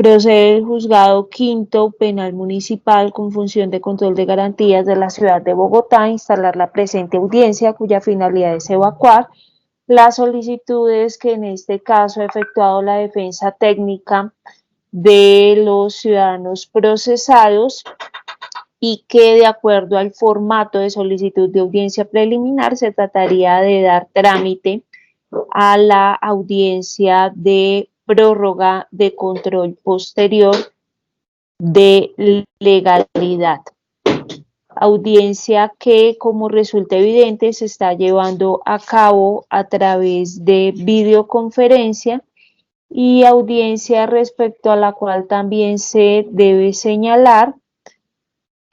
Procede el Juzgado Quinto Penal Municipal con función de control de garantías de la ciudad de Bogotá a instalar la presente audiencia, cuya finalidad es evacuar las solicitudes que en este caso ha efectuado la defensa técnica de los ciudadanos procesados y que de acuerdo al formato de solicitud de audiencia preliminar se trataría de dar trámite a la audiencia de prórroga de control posterior de legalidad. Audiencia que, como resulta evidente, se está llevando a cabo a través de videoconferencia y audiencia respecto a la cual también se debe señalar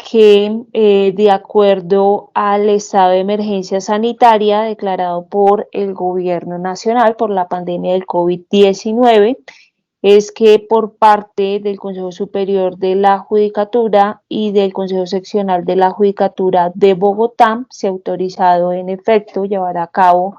que de acuerdo al estado de emergencia sanitaria declarado por el gobierno nacional por la pandemia del COVID-19, es que por parte del Consejo Superior de la Judicatura y del Consejo Seccional de la Judicatura de Bogotá se ha autorizado en efecto llevar a cabo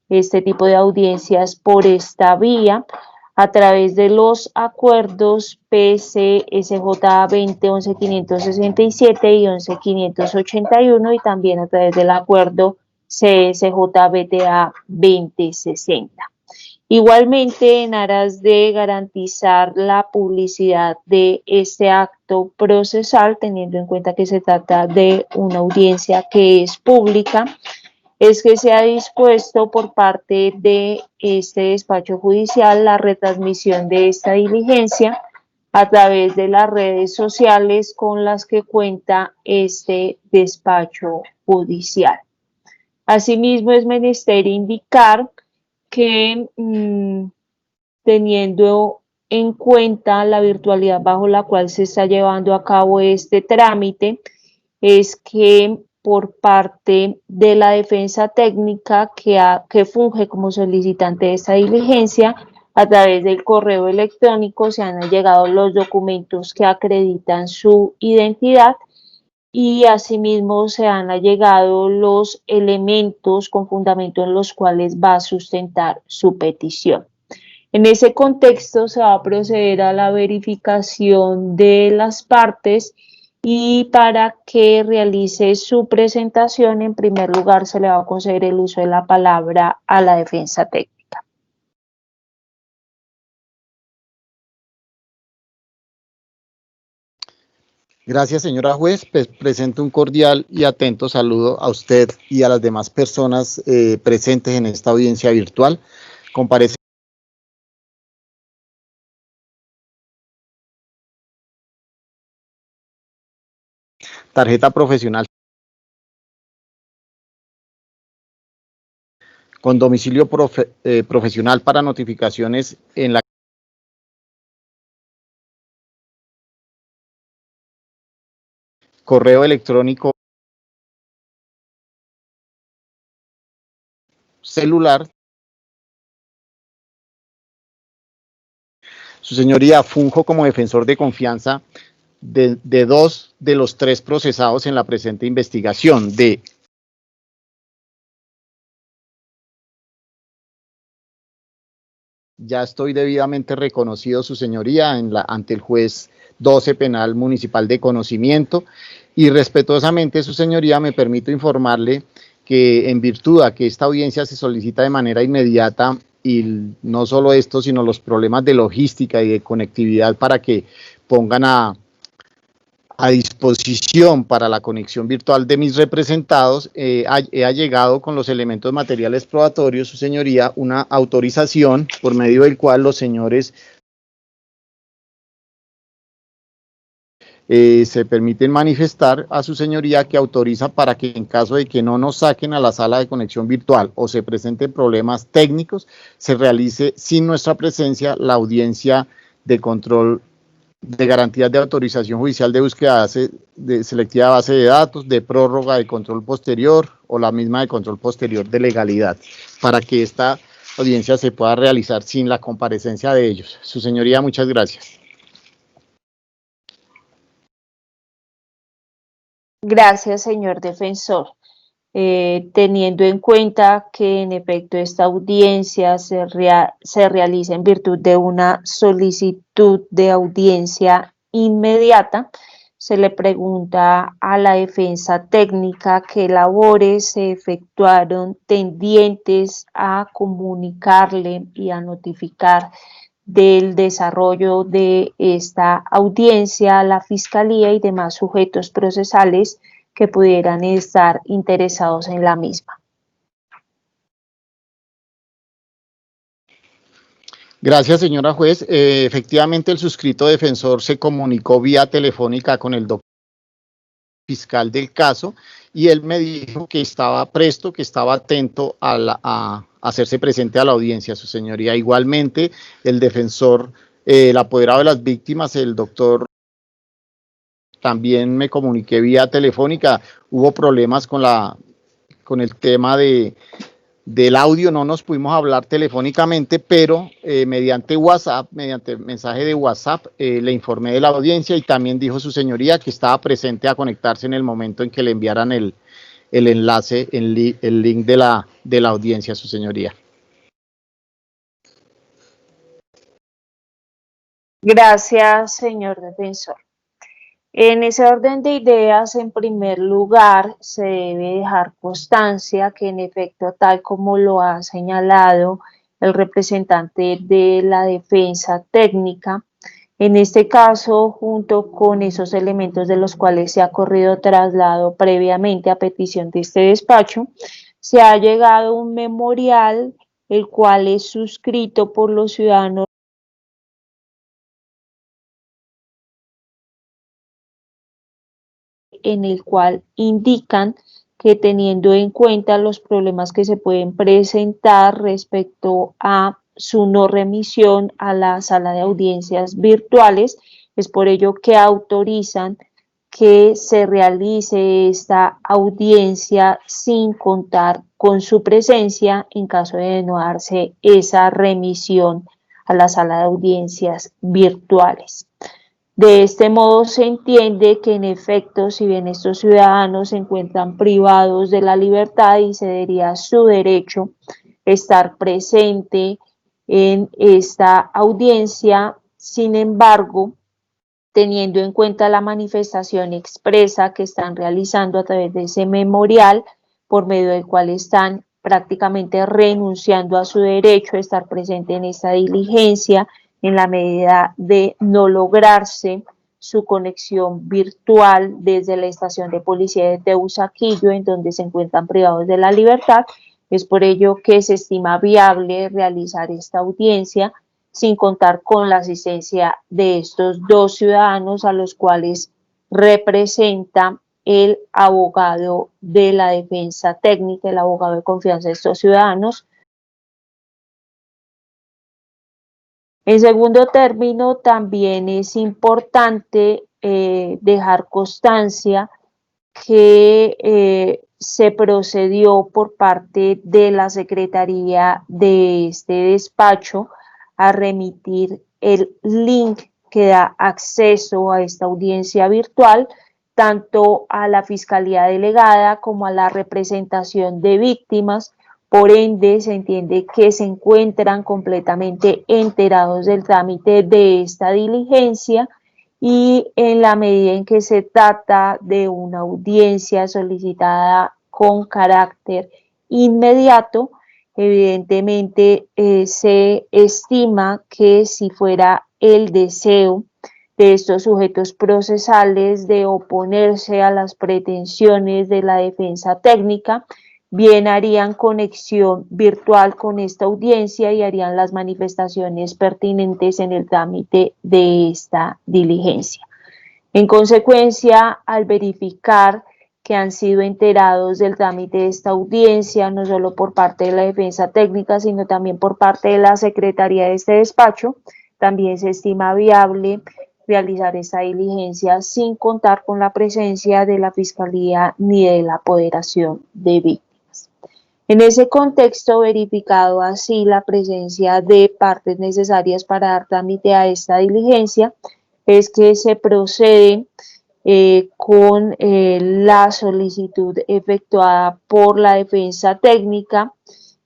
este tipo de audiencias por esta vía a través de los acuerdos PCSJ 20 11567 y 11581 y también a través del acuerdo CSJ BTA 2060. Igualmente, en aras de garantizar la publicidad de este acto procesal, teniendo en cuenta que se trata de una audiencia que es pública, es que se ha dispuesto por parte de este despacho judicial la retransmisión de esta diligencia a través de las redes sociales con las que cuenta este despacho judicial. Asimismo, es menester indicar que teniendo en cuenta la virtualidad bajo la cual se está llevando a cabo este trámite, es que por parte de la defensa técnica que funge como solicitante de esta diligencia, a través del correo electrónico se han llegado los documentos que acreditan su identidad y asimismo se han allegado los elementos con fundamento en los cuales va a sustentar su petición. En ese contexto se va a proceder a la verificación de las partes y para que realice su presentación, en primer lugar se le va a conceder el uso de la palabra a la defensa técnica. Gracias, señora juez. Presento un cordial y atento saludo a usted y a las demás personas presentes en esta audiencia virtual. Comparece tarjeta profesional con domicilio profesional para notificaciones en la correo electrónico celular. Su señoría, funjo como defensor de confianza de dos de los tres procesados en la presente investigación, ya estoy debidamente reconocido, su señoría, ante el juez 12 Penal Municipal de Conocimiento, y respetuosamente, su señoría, me permito informarle que en virtud a que esta audiencia se solicita de manera inmediata, y no solo esto, sino los problemas de logística y de conectividad para que pongan a disposición para la conexión virtual de mis representados, he allegado con los elementos materiales probatorios, su señoría, una autorización por medio del cual los señores se permiten manifestar a su señoría que autoriza para que en caso de que no nos saquen a la sala de conexión virtual o se presenten problemas técnicos, se realice sin nuestra presencia la audiencia de control de garantías de autorización judicial de búsqueda de selectiva de base de datos, de prórroga de control posterior o la misma de control posterior de legalidad, para que esta audiencia se pueda realizar sin la comparecencia de ellos. Su señoría, muchas gracias. Gracias, señor defensor. teniendo en cuenta que en efecto esta audiencia se realiza en virtud de una solicitud de audiencia inmediata, se le pregunta a la defensa técnica qué labores se efectuaron tendientes a comunicarle y a notificar del desarrollo de esta audiencia a la Fiscalía y demás sujetos procesales que pudieran estar interesados en la misma. Gracias, señora juez. Efectivamente, el suscrito defensor se comunicó vía telefónica con el doctor fiscal del caso y él me dijo que estaba presto, que estaba atento a hacerse presente a la audiencia, su señoría. Igualmente, el defensor, el apoderado de las víctimas, el doctor, también me comuniqué vía telefónica. Hubo problemas con el tema del audio, no nos pudimos hablar telefónicamente, pero mediante WhatsApp, mediante mensaje de WhatsApp, le informé de la audiencia y también dijo su señoría que estaba presente a conectarse en el momento en que le enviaran el enlace, el link de la audiencia, su señoría. Gracias, señor defensor. En ese orden de ideas, en primer lugar, se debe dejar constancia que en efecto, tal como lo ha señalado el representante de la defensa técnica, en este caso, junto con esos elementos de los cuales se ha corrido traslado previamente a petición de este despacho, se ha llegado a un memorial, el cual es suscrito por los ciudadanos en el cual indican que teniendo en cuenta los problemas que se pueden presentar respecto a su no remisión a la sala de audiencias virtuales, es por ello que autorizan que se realice esta audiencia sin contar con su presencia en caso de no darse esa remisión a la sala de audiencias virtuales. De este modo se entiende que en efecto, si bien estos ciudadanos se encuentran privados de la libertad y cedería su derecho estar presente en esta audiencia, sin embargo, teniendo en cuenta la manifestación expresa que están realizando a través de ese memorial, por medio del cual están prácticamente renunciando a su derecho a estar presente en esta diligencia, en la medida de no lograrse su conexión virtual desde la estación de policía de Teusaquillo, en donde se encuentran privados de la libertad. Es por ello que se estima viable realizar esta audiencia sin contar con la asistencia de estos dos ciudadanos a los cuales representa el abogado de la defensa técnica, el abogado de confianza de estos ciudadanos. En segundo término, también es importante dejar constancia que se procedió por parte de la Secretaría de este despacho a remitir el link que da acceso a esta audiencia virtual tanto a la Fiscalía Delegada como a la representación de víctimas. Por ende, se entiende que se encuentran completamente enterados del trámite de esta diligencia y en la medida en que se trata de una audiencia solicitada con carácter inmediato, evidentemente se estima que si fuera el deseo de estos sujetos procesales de oponerse a las pretensiones de la defensa técnica, bien harían conexión virtual con esta audiencia y harían las manifestaciones pertinentes en el trámite de esta diligencia. En consecuencia, al verificar que han sido enterados del trámite de esta audiencia, no solo por parte de la defensa técnica, sino también por parte de la Secretaría de este despacho, también se estima viable realizar esta diligencia sin contar con la presencia de la Fiscalía ni de la apoderación de víctimas. En ese contexto, verificado así la presencia de partes necesarias para dar trámite a esta diligencia, es que se procede con la solicitud efectuada por la defensa técnica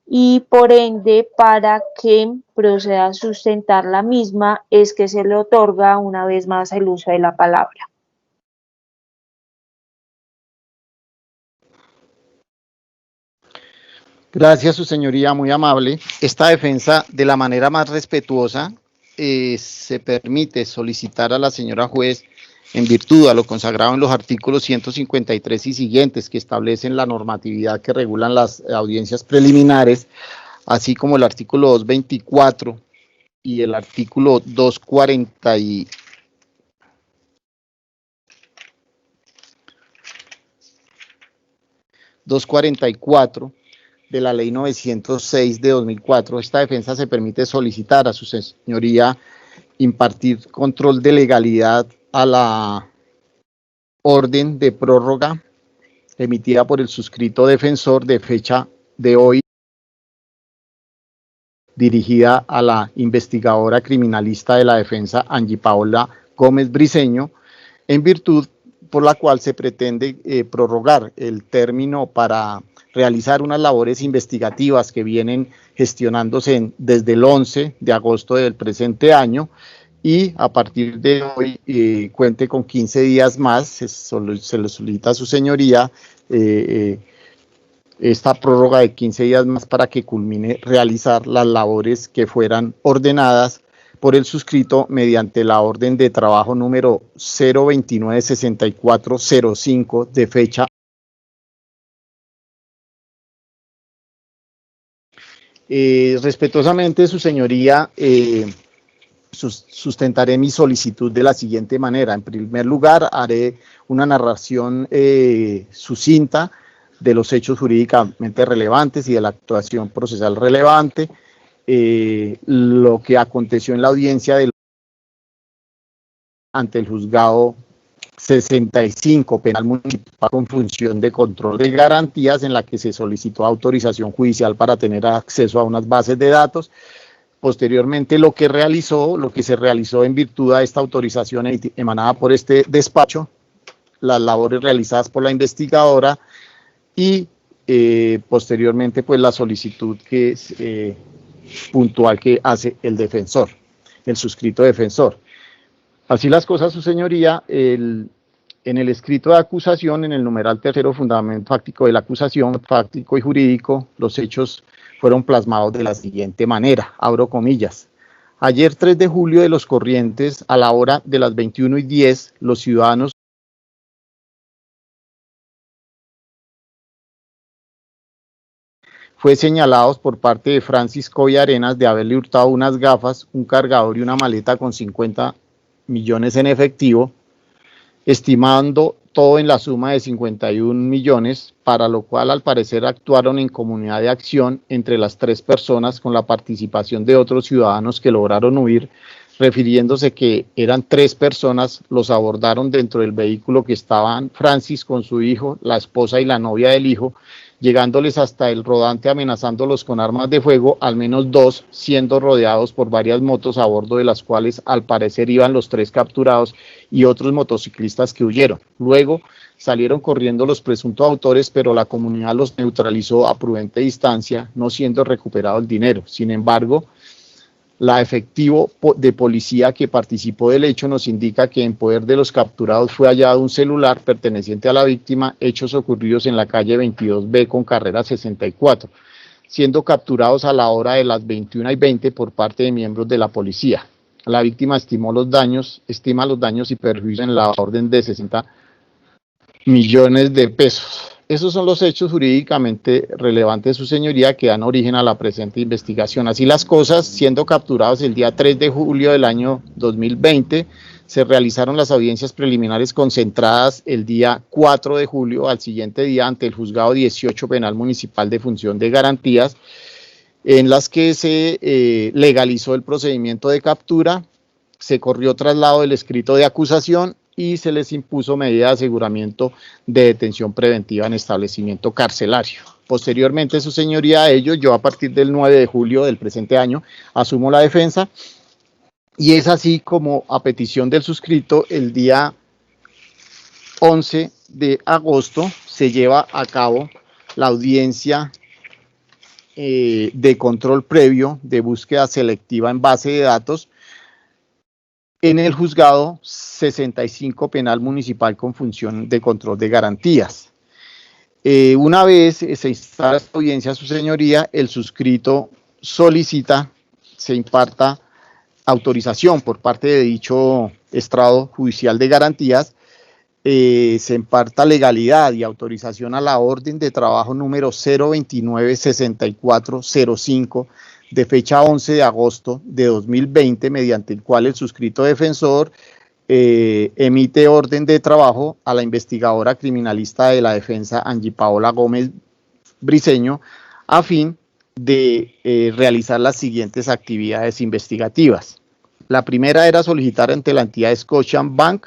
y por ende para que proceda a sustentar la misma es que se le otorga una vez más el uso de la palabra. Gracias, su señoría, muy amable. Esta defensa, de la manera más respetuosa, se permite solicitar a la señora juez, en virtud a lo consagrado en los artículos 153 y siguientes que establecen la normatividad que regulan las audiencias preliminares, así como el artículo 224 y el artículo 244 de la ley 906 de 2004, esta defensa se permite solicitar a su señoría impartir control de legalidad a la orden de prórroga emitida por el suscrito defensor de fecha de hoy, dirigida a la investigadora criminalista de la defensa Angie Paola Gómez Briceño, en virtud por la cual se pretende prorrogar el término para realizar unas labores investigativas que vienen gestionándose desde el 11 de agosto del presente año, y a partir de hoy cuente con 15 días más. Se le solicita a su señoría esta prórroga de 15 días más para que culmine realizar las labores que fueran ordenadas por el suscrito mediante la orden de trabajo número 029-6405 de fecha. Respetuosamente, su señoría, sustentaré mi solicitud de la siguiente manera. En primer lugar, haré una narración sucinta de los hechos jurídicamente relevantes y de la actuación procesal relevante, lo que aconteció en la audiencia ante el juzgado 65 penal municipal con función de control de garantías, en la que se solicitó autorización judicial para tener acceso a unas bases de datos. Posteriormente, lo que se realizó en virtud de esta autorización emanada por este despacho, las labores realizadas por la investigadora y posteriormente pues la solicitud puntual que hace el defensor, el suscrito defensor. Así las cosas, su señoría, en el escrito de acusación, en el numeral tercero, fundamento fáctico de la acusación, fáctico y jurídico, los hechos fueron plasmados de la siguiente manera, abro comillas. Ayer 3 de julio de los corrientes, a la hora de las 21:10, los ciudadanos fue señalados por parte de Francis Coy Arenas de haberle hurtado unas gafas, un cargador y una maleta con 50 millones en efectivo, estimando todo en la suma de 51 millones, para lo cual al parecer actuaron en comunidad de acción entre las 3 personas con la participación de otros ciudadanos que lograron huir, refiriéndose que eran 3 personas, los abordaron dentro del vehículo que estaban Francis con su hijo, la esposa y la novia del hijo, llegándoles hasta el rodante amenazándolos con armas de fuego, al menos 2 siendo rodeados por varias motos a bordo de las cuales al parecer iban los 3 capturados y otros motociclistas que huyeron. Luego salieron corriendo los presuntos autores, pero la comunidad los neutralizó a prudente distancia, no siendo recuperado el dinero. Sin embargo, la efectivo de policía que participó del hecho nos indica que en poder de los capturados fue hallado un celular perteneciente a la víctima, hechos ocurridos en la calle 22B con carrera 64, siendo capturados a la hora de las 21:20 por parte de miembros de la policía. La víctima estima los daños y perjuicios en la orden de 60 millones de pesos. Esos son los hechos jurídicamente relevantes, su señoría, que dan origen a la presente investigación. Así las cosas, siendo capturados el día 3 de julio del año 2020, se realizaron las audiencias preliminares concentradas el día 4 de julio, al siguiente día, ante el juzgado 18 penal municipal de función de garantías, en las que se legalizó el procedimiento de captura, se corrió traslado del escrito de acusación y se les impuso medida de aseguramiento de detención preventiva en establecimiento carcelario. Posteriormente, su señoría, a ello, yo a partir del 9 de julio del presente año asumo la defensa, y es así como, a petición del suscrito, el día 11 de agosto se lleva a cabo la audiencia de control previo de búsqueda selectiva en base de datos en el juzgado 65 penal municipal con función de control de garantías. Una vez se instala esta audiencia, su señoría, el suscrito solicita se imparta autorización por parte de dicho estrado judicial de garantías, se imparta legalidad y autorización a la orden de trabajo número 029-6405 de fecha 11 de agosto de 2020, mediante el cual el suscrito defensor emite orden de trabajo a la investigadora criminalista de la defensa Angie Paola Gómez Briceño a fin de realizar las siguientes actividades investigativas. La primera era solicitar ante la entidad Scotiabank,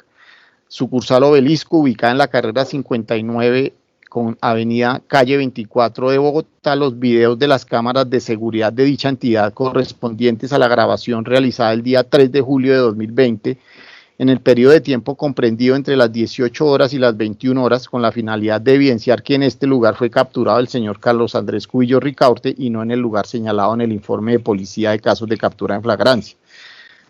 sucursal Obelisco, ubicada en la carrera 59 con avenida calle 24 de Bogotá, los videos de las cámaras de seguridad de dicha entidad correspondientes a la grabación realizada el día 3 de julio de 2020 en el periodo de tiempo comprendido entre las 18 horas y las 21 horas, con la finalidad de evidenciar que en este lugar fue capturado el señor Carlos Andrés Cubillo Ricaurte y no en el lugar señalado en el informe de policía de casos de captura en flagrancia.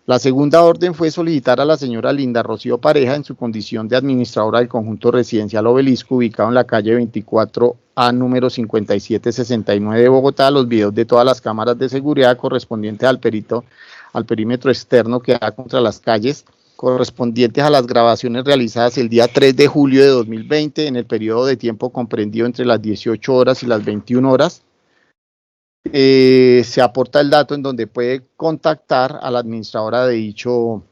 La segunda orden fue solicitar a la señora Linda Rocío Pareja, en su condición de administradora del conjunto residencial Obelisco, ubicado en la calle 24A, número 5769 de Bogotá, los videos de todas las cámaras de seguridad correspondientes al perímetro externo que da contra las calles, correspondientes a las grabaciones realizadas el día 3 de julio de 2020 en el periodo de tiempo comprendido entre las 18 horas y las 21 horas. Se aporta el dato en donde puede contactar a la administradora de dicho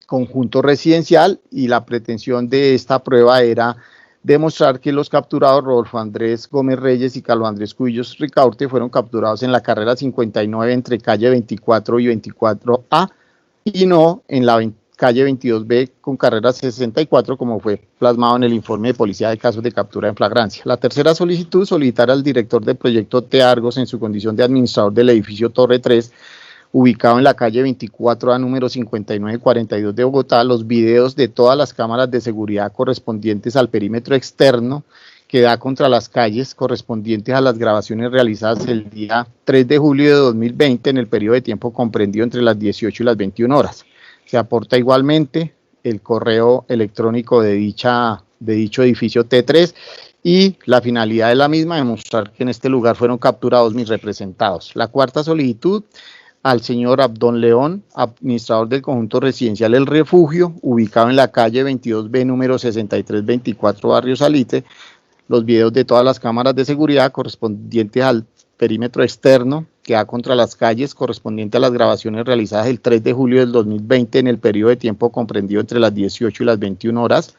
conjunto residencial, y la pretensión de esta prueba era demostrar que los capturados Rodolfo Andrés Gómez Reyes y Carlos Andrés Cubillo Ricaurte fueron capturados en la carrera 59 entre calle 24 y 24A y no en la calle 22B con carrera 64, como fue plasmado en el informe de policía de casos de captura en flagrancia. La tercera solicitud, solicitar al director del proyecto T. Argos, en su condición de administrador del edificio Torre 3, ubicado en la calle 24A, número 5942 de Bogotá, los videos de todas las cámaras de seguridad correspondientes al perímetro externo que da contra las calles, correspondientes a las grabaciones realizadas el día 3 de julio de 2020 en el periodo de tiempo comprendido entre las 18 y las 21 horas. Se aporta igualmente el correo electrónico de dicho edificio T3 y la finalidad de la misma, demostrar que en este lugar fueron capturados mis representados. La cuarta solicitud, al señor Abdón León, administrador del conjunto residencial El Refugio, ubicado en la calle 22B, número 6324, barrio Salitre, los videos de todas las cámaras de seguridad correspondientes al perímetro externo que da contra las calles, correspondiente a las grabaciones realizadas el 3 de julio del 2020 en el periodo de tiempo comprendido entre las 18 y las 21 horas.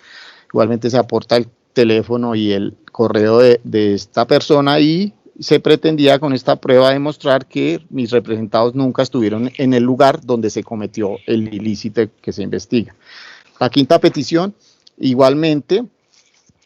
Igualmente se aporta el teléfono y el correo de esta persona, y se pretendía con esta prueba demostrar que mis representados nunca estuvieron en el lugar donde se cometió el ilícito que se investiga. La quinta petición, igualmente,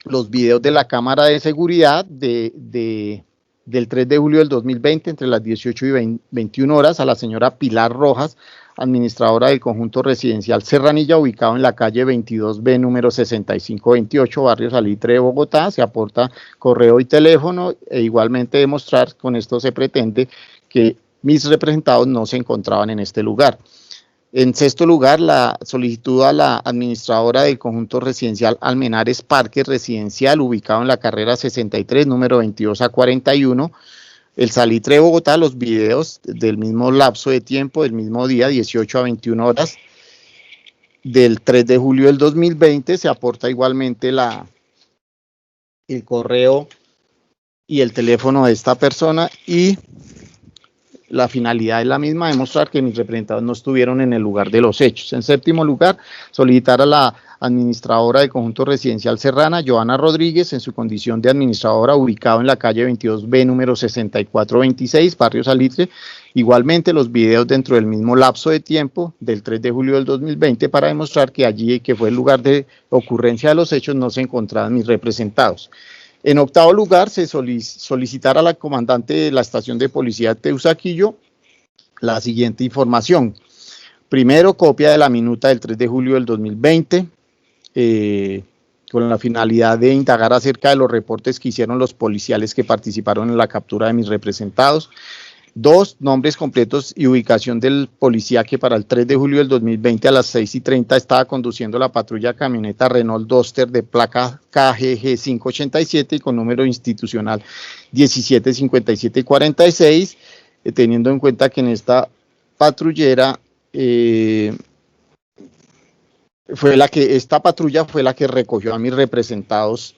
los videos de la cámara de seguridad del 3 de julio del 2020 entre las 18 y 21 horas a la señora Pilar Rojas, administradora del conjunto residencial Serranilla, ubicado en la calle 22B, número 6528, barrio Salitre de Bogotá. Se aporta correo y teléfono, e igualmente demostrar, con esto se pretende que mis representados no se encontraban en este lugar. En sexto lugar, la solicitud a la administradora del conjunto residencial Almenares Parque Residencial, ubicado en la carrera 63, número 22 a 41, el Salitre de Bogotá, los videos del mismo lapso de tiempo, del mismo día, 18 a 21 horas, del 3 de julio del 2020, se aporta igualmente el correo y el teléfono de esta persona, y la finalidad es la misma, demostrar que mis representados no estuvieron en el lugar de los hechos. En séptimo lugar, solicitar a la administradora del conjunto residencial Serrana, Joana Rodríguez, en su condición de administradora, ubicado en la calle 22B, número 6426, barrio Salitre, igualmente los videos dentro del mismo lapso de tiempo, del 3 de julio del 2020, para demostrar que allí, que fue el lugar de ocurrencia de los hechos, no se encontraban mis representados. En octavo lugar, se solicitará a la comandante de la estación de policía Teusaquillo la siguiente información. Primero, copia de la minuta del 3 de julio del 2020, con la finalidad de indagar acerca de los reportes que hicieron los policiales que participaron en la captura de mis representados. 2, nombres completos y ubicación del policía que para el 3 de julio del 2020 a las 6:30 estaba conduciendo la patrulla camioneta Renault Duster de placa KGG 587 y con número institucional 175746, teniendo en cuenta que en esta patrullera esta patrulla fue la que recogió a mis representados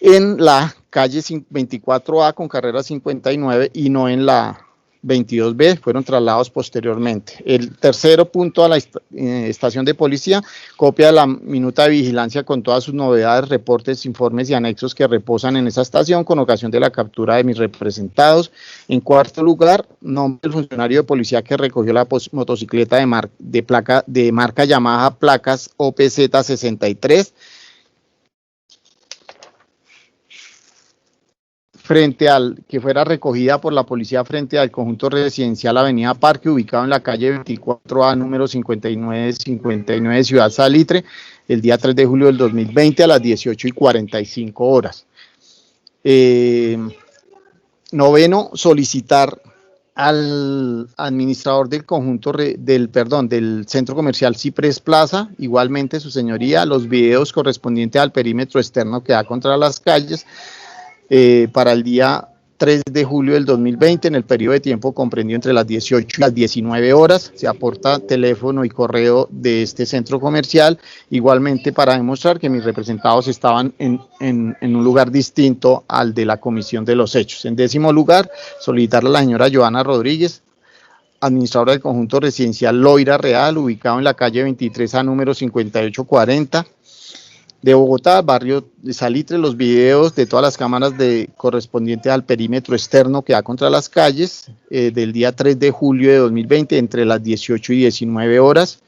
en la calle 24A con carrera 59 y no en la 22B, fueron trasladados posteriormente. El tercero punto a la estación de policía, copia de la minuta de vigilancia con todas sus novedades, reportes, informes y anexos que reposan en esa estación con ocasión de la captura de mis representados. En cuarto lugar, nombre del funcionario de policía que recogió la motocicleta de marca Yamaha, placas OPZ 63, que fuera recogida por la policía frente al conjunto residencial Avenida Parque, ubicado en la calle 24A, número 5959, Ciudad Salitre, el día 3 de julio del 2020 a las 18:45 horas. Noveno, solicitar al administrador del conjunto del centro comercial Ciprés Plaza, igualmente su señoría, los videos correspondientes al perímetro externo que da contra las calles, para el día 3 de julio del 2020, en el periodo de tiempo comprendido entre las 18 y las 19 horas, se aporta teléfono y correo de este centro comercial, igualmente para demostrar que mis representados estaban en un lugar distinto al de la comisión de los hechos. En décimo lugar, solicitarle a la señora Joana Rodríguez, administradora del conjunto residencial Loira Real, ubicado en la calle 23A, número 5840, de Bogotá, barrio de Salitre, los videos de todas las cámaras correspondientes al perímetro externo que da contra las calles, del día 3 de julio de 2020 entre las 18 y 19 horas,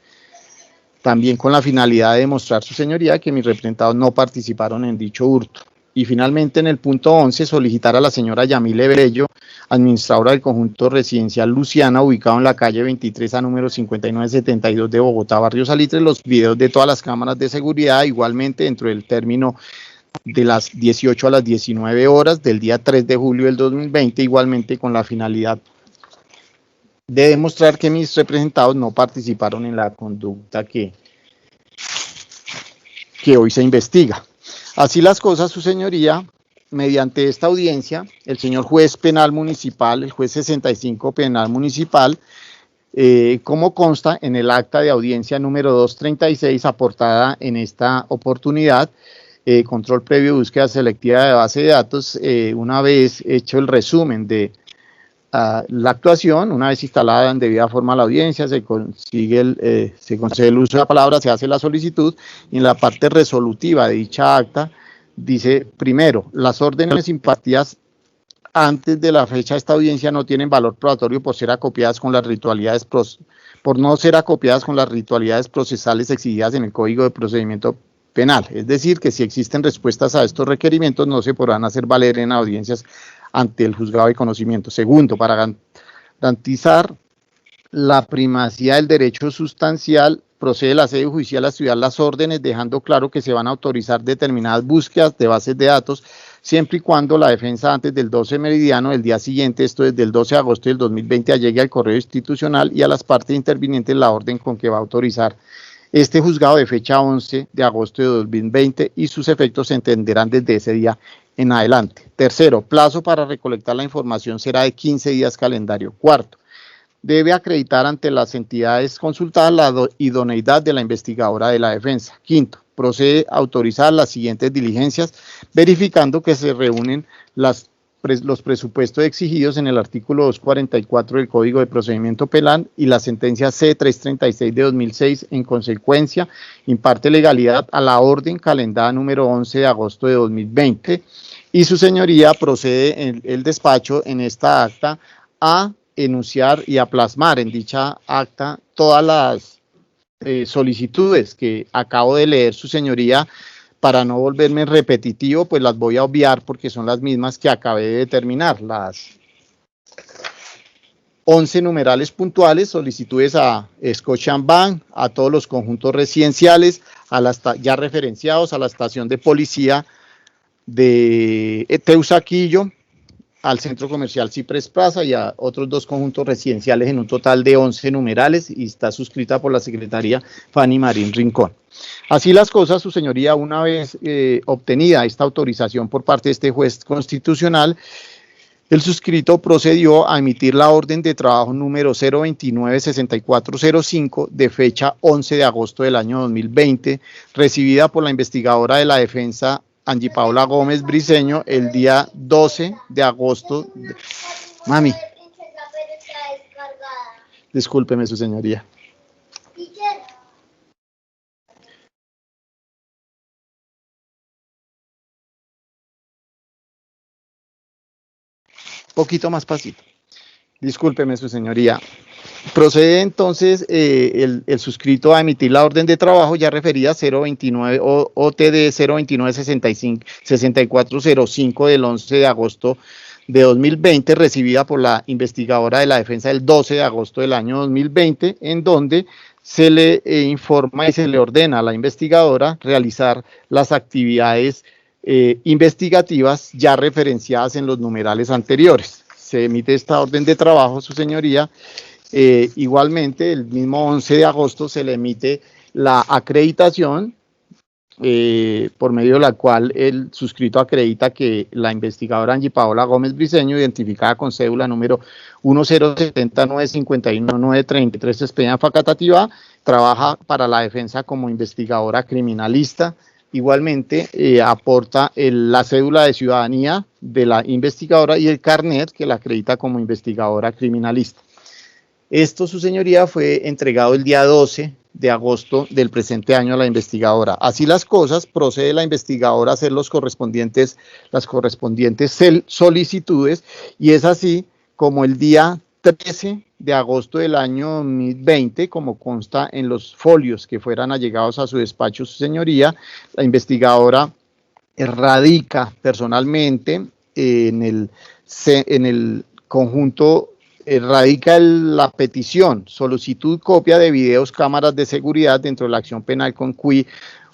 también con la finalidad de demostrar su señoría que mis representados no participaron en dicho hurto. Y finalmente, en el punto 11, solicitar a la señora Yamile Bello, administradora del conjunto residencial Luciana, ubicado en la calle 23A, número 5972 de Bogotá, barrio Salitre, los videos de todas las cámaras de seguridad, igualmente dentro del término de las 18 a las 19 horas del día 3 de julio del 2020, igualmente con la finalidad de demostrar que mis representados no participaron en la conducta que hoy se investiga. Así las cosas, su señoría, mediante esta audiencia, el señor juez penal municipal, el juez 65 penal municipal, como consta en el acta de audiencia número 236 aportada en esta oportunidad, control previo, búsqueda selectiva de base de datos, una vez hecho el resumen de la actuación, una vez instalada en debida forma la audiencia, se concede el uso de la palabra, se hace la solicitud y en la parte resolutiva de dicha acta dice, primero, las órdenes impartidas antes de la fecha de esta audiencia no tienen valor probatorio por no ser acopiadas con las ritualidades procesales exigidas en el Código de Procedimiento Penal. Es decir, que si existen respuestas a estos requerimientos no se podrán hacer valer en audiencias ante el juzgado de conocimiento. Segundo, para garantizar la primacía del derecho sustancial, procede la sede judicial a estudiar las órdenes, dejando claro que se van a autorizar determinadas búsquedas de bases de datos, siempre y cuando la defensa antes del 12 meridiano del día siguiente, esto es del 12 de agosto del 2020, llegue al correo institucional y a las partes intervinientes la orden con que va a autorizar este juzgado de fecha 11 de agosto de 2020 y sus efectos se entenderán desde ese día en adelante. Tercero, plazo para recolectar la información será de 15 días calendario. Cuarto, debe acreditar ante las entidades consultadas la idoneidad de la investigadora de la defensa. Quinto, procede a autorizar las siguientes diligencias, verificando que se reúnen los presupuestos exigidos en el artículo 244 del Código de Procedimiento Penal y la sentencia C-336 de 2006, en consecuencia, imparte legalidad a la orden calendada número 11 de agosto de 2020 y su señoría procede en el despacho en esta acta a enunciar y a plasmar en dicha acta todas las solicitudes que acabo de leer, su señoría. Para no volverme repetitivo, pues las voy a obviar porque son las mismas que acabé de determinar. 11 numerales puntuales, solicitudes a Scotiabank, a todos los conjuntos residenciales, ya referenciados, a la estación de policía de Teusaquillo, al centro comercial Ciprés Plaza y a otros 2 conjuntos residenciales en un total de 11 numerales, y está suscrita por la secretaria Fanny Marín Rincón. Así las cosas, su señoría, una vez obtenida esta autorización por parte de este juez constitucional, el suscrito procedió a emitir la orden de trabajo número 029-6405 de fecha 11 de agosto del año 2020, recibida por la investigadora de la defensa Angie Paola Gómez Briceño el día 12 de agosto. Mami, discúlpeme, su señoría. Poquito más pasito. Discúlpeme, su señoría. Procede entonces el suscrito a emitir la orden de trabajo ya referida 029 OTD 029-6405 del 11 de agosto de 2020, recibida por la investigadora de la defensa el 12 de agosto del año 2020, en donde se le informa y se le ordena a la investigadora realizar las actividades investigativas ya referenciadas en los numerales anteriores. Se emite esta orden de trabajo, su señoría. Igualmente, el mismo 11 de agosto se le emite la acreditación por medio de la cual el suscrito acredita que la investigadora Angie Paola Gómez Briceño, identificada con cédula número 1070951933 Espeña Facatativá, trabaja para la defensa como investigadora criminalista. Igualmente aporta la cédula de ciudadanía de la investigadora y el carnet que la acredita como investigadora criminalista. Esto, su señoría, fue entregado el día 12 de agosto del presente año a la investigadora. Así las cosas, procede la investigadora a hacer las correspondientes solicitudes, y es así como el día 13 de agosto del año 2020, como consta en los folios que fueran allegados a su despacho, su señoría, la investigadora radica personalmente en el conjunto, radica la petición, solicitud copia de videos, cámaras de seguridad dentro de la acción penal con CUI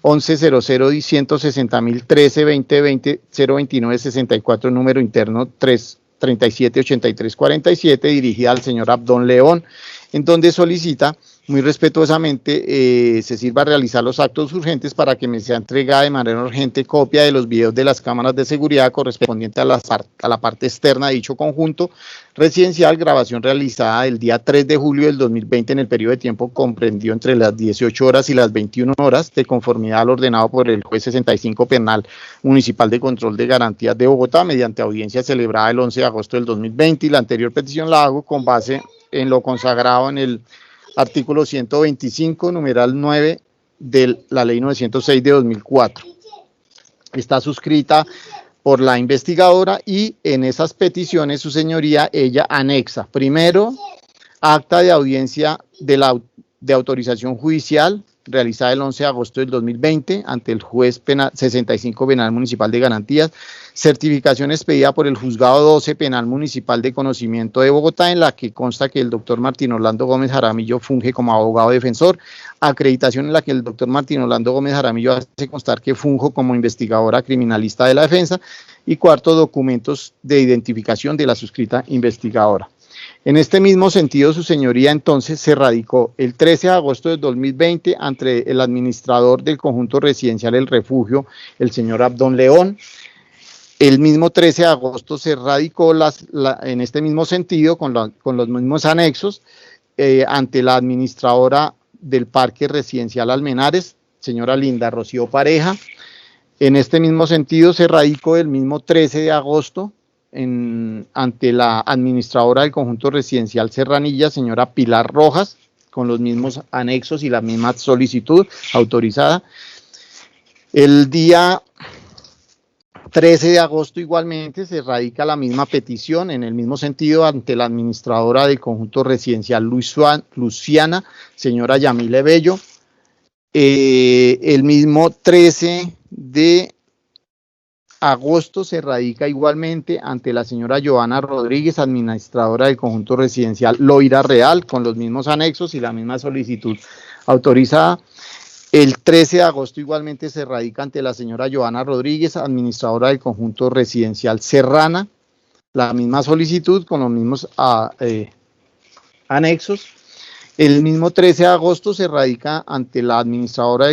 1100-160.013-2020-029-64, número interno 378347, dirigida al señor Abdón León, en donde solicita muy respetuosamente se sirva a realizar los actos urgentes para que me sea entregada de manera urgente copia de los videos de las cámaras de seguridad correspondiente a la parte externa de dicho conjunto residencial, grabación realizada el día 3 de julio del 2020 en el periodo de tiempo comprendido entre las 18 horas y las 21 horas, de conformidad al ordenado por el juez 65 Penal Municipal de Control de Garantías de Bogotá, mediante audiencia celebrada el 11 de agosto del 2020, y la anterior petición la hago con base en lo consagrado en el artículo 125, numeral 9 de la ley 906 de 2004. Está suscrita por la investigadora y en esas peticiones, su señoría, ella anexa, primero, acta de audiencia de autorización judicial realizada el 11 de agosto del 2020 ante el juez 65 Penal Municipal de Garantías, certificación expedida por el Juzgado 12 Penal Municipal de Conocimiento de Bogotá, en la que consta que el doctor Martín Orlando Gómez Jaramillo funge como abogado defensor, acreditación en la que el doctor Martín Orlando Gómez Jaramillo hace constar que funjo como investigadora criminalista de la defensa, y cuarto, documentos de identificación de la suscrita investigadora. En este mismo sentido, su señoría, entonces se radicó el 13 de agosto del 2020 ante el administrador del conjunto residencial El Refugio, el señor Abdón León. El mismo 13 de agosto se radicó en este mismo sentido, con los mismos anexos, ante la administradora del Parque Residencial Almenares, señora Linda Rocío Pareja. En este mismo sentido se radicó el mismo 13 de agosto ante la administradora del conjunto residencial Serranilla, señora Pilar Rojas, con los mismos anexos y la misma solicitud autorizada. El día 13 de agosto igualmente se radica la misma petición en el mismo sentido ante la administradora del conjunto residencial Luciana, señora Yamile Bello. El mismo 13 de agosto se radica igualmente ante la señora Joana Rodríguez, administradora del conjunto residencial Loira Real, con los mismos anexos y la misma solicitud autorizada. El 13 de agosto igualmente se radica ante la señora Joana Rodríguez, administradora del conjunto residencial Serrana, la misma solicitud con los mismos anexos. El mismo 13 de agosto se radica ante la administradora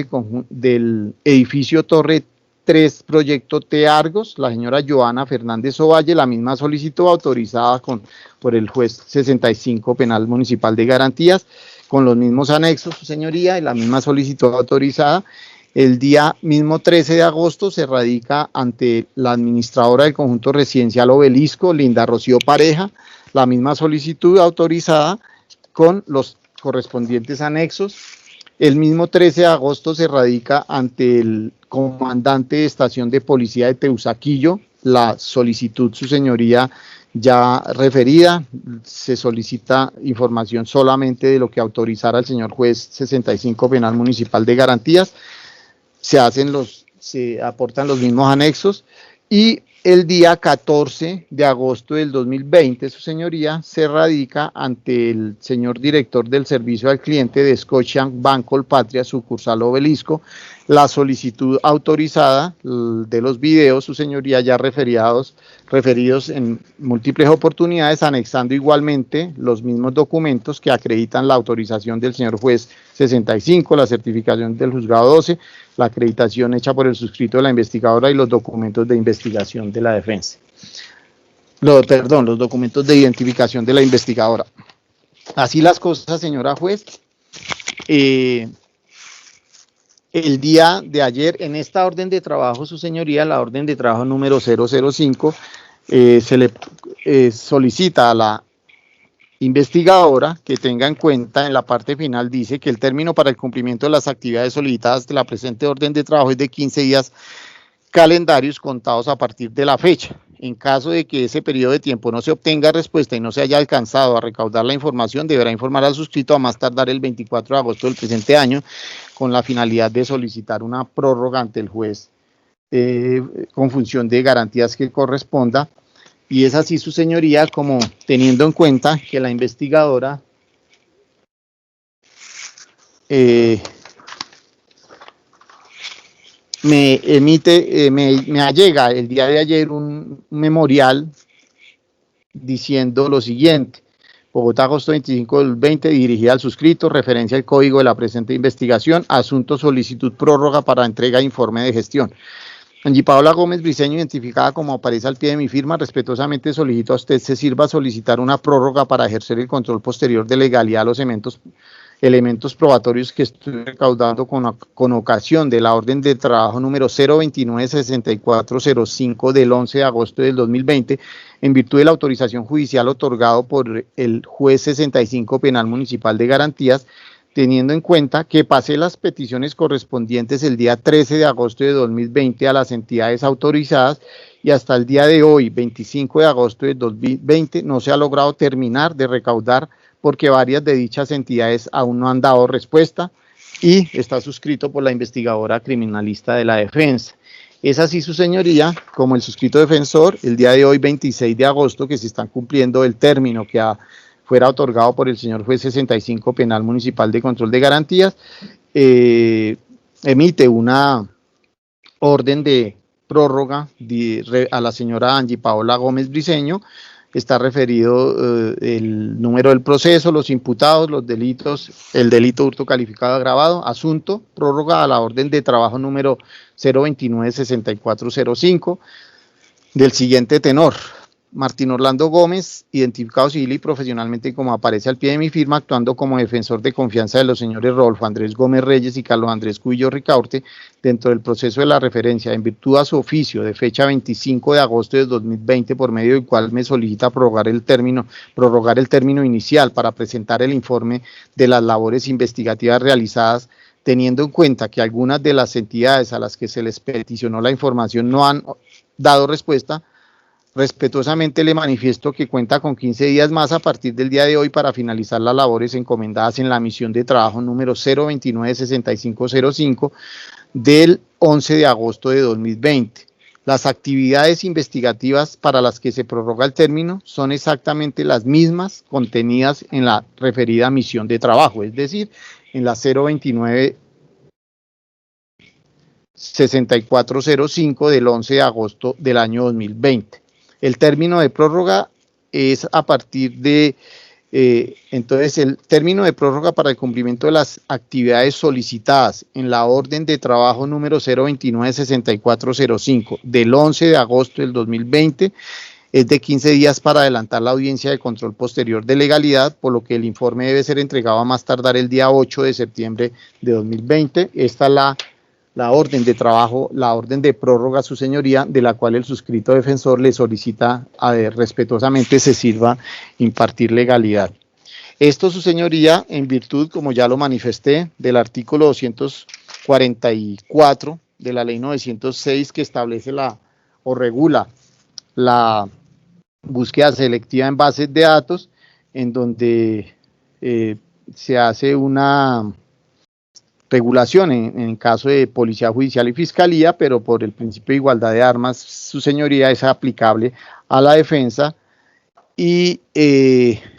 del edificio Torre 3 Proyecto T. Argos, la señora Joana Fernández Ovalle, la misma solicitud autorizada por el juez 65 Penal Municipal de Garantías, con los mismos anexos, su señoría, y la misma solicitud autorizada. El día mismo 13 de agosto se radica ante la administradora del conjunto residencial Obelisco, Linda Rocío Pareja, la misma solicitud autorizada con los correspondientes anexos. El mismo 13 de agosto se radica ante el comandante de estación de policía de Teusaquillo, la solicitud, su señoría, ya referida. Se solicita información solamente de lo que autorizara el señor juez 65 Penal Municipal de Garantías. Se aportan los mismos anexos, y el día 14 de agosto del 2020, su señoría, se radica ante el señor director del servicio al cliente de Scotiabank Colpatria, sucursal Obelisco, la solicitud autorizada de los videos, su señoría, ya referidos en múltiples oportunidades, anexando igualmente los mismos documentos que acreditan la autorización del señor juez 65, la certificación del juzgado 12, la acreditación hecha por el suscrito de la investigadora y los documentos de investigación de la defensa. Los documentos de identificación de la investigadora. Así las cosas, señora juez. El día de ayer, en esta orden de trabajo, su señoría, la orden de trabajo número 005, se le solicita a la investigadora que tenga en cuenta, en la parte final dice que el término para el cumplimiento de las actividades solicitadas de la presente orden de trabajo es de 15 días calendarios contados a partir de la fecha. En caso de que ese periodo de tiempo no se obtenga respuesta y no se haya alcanzado a recaudar la información, deberá informar al suscrito a más tardar el 24 de agosto del presente año, con la finalidad de solicitar una prórroga ante el juez con función de garantías que corresponda. Y es así, su señoría, como teniendo en cuenta que la investigadora me allega el día de ayer un memorial diciendo lo siguiente: Bogotá, agosto 25 del 20, dirigida al suscrito, referencia al código de la presente investigación, asunto solicitud prórroga para entrega de informe de gestión. Angie Paola Gómez Briceño, identificada como aparece al pie de mi firma, respetuosamente solicito a usted se sirva a solicitar una prórroga para ejercer el control posterior de legalidad de los elementos probatorios que estoy recaudando con ocasión de la orden de trabajo número 029-6405 del 11 de agosto del 2020, en virtud de la autorización judicial otorgado por el juez 65 Penal Municipal de Garantías, teniendo en cuenta que pasé las peticiones correspondientes el día 13 de agosto de 2020 a las entidades autorizadas, y hasta el día de hoy, 25 de agosto de 2020, no se ha logrado terminar de recaudar porque varias de dichas entidades aún no han dado respuesta, y está suscrito por la investigadora criminalista de la defensa. Es así, su señoría, como el suscrito defensor, el día de hoy, 26 de agosto, que se están cumpliendo el término que fuera otorgado por el señor juez 65 Penal Municipal de Control de Garantías, emite una orden de prórroga a la señora Angie Paola Gómez Briceño. Está referido el número del proceso, los imputados, los delitos, el delito hurto calificado agravado, asunto, prórroga a la orden de trabajo número 029-6405, del siguiente tenor: Martín Orlando Gómez, identificado civil y profesionalmente como aparece al pie de mi firma, actuando como defensor de confianza de los señores Rodolfo Andrés Gómez Reyes y Carlos Andrés Cubillo Ricaurte, dentro del proceso de la referencia, en virtud a su oficio de fecha 25 de agosto de 2020, por medio del cual me solicita prorrogar el término inicial para presentar el informe de las labores investigativas realizadas, teniendo en cuenta que algunas de las entidades a las que se les peticionó la información no han dado respuesta. Respetuosamente le manifiesto que cuenta con 15 días más a partir del día de hoy para finalizar las labores encomendadas en la misión de trabajo número 029-6505 del 11 de agosto de 2020. Las actividades investigativas para las que se prorroga el término son exactamente las mismas contenidas en la referida misión de trabajo, es decir, en la 029-6405 del 11 de agosto del año 2020. El término de prórroga es a partir de entonces, el término de prórroga para el cumplimiento de las actividades solicitadas en la orden de trabajo número 029-6405 del 11 de agosto del 2020 es de 15 días para adelantar la audiencia de control posterior de legalidad, por lo que el informe debe ser entregado a más tardar el día 8 de septiembre de 2020. Esta es la orden de trabajo, la orden de prórroga, su señoría, de la cual el suscrito defensor le solicita respetuosamente se sirva impartir legalidad. Esto, su señoría, en virtud, como ya lo manifesté, del artículo 244 de la ley 906 que establece o regula la búsqueda selectiva en bases de datos, en donde se hace una regulación en caso de policía judicial y fiscalía, pero por el principio de igualdad de armas, su señoría, es aplicable a la defensa. Y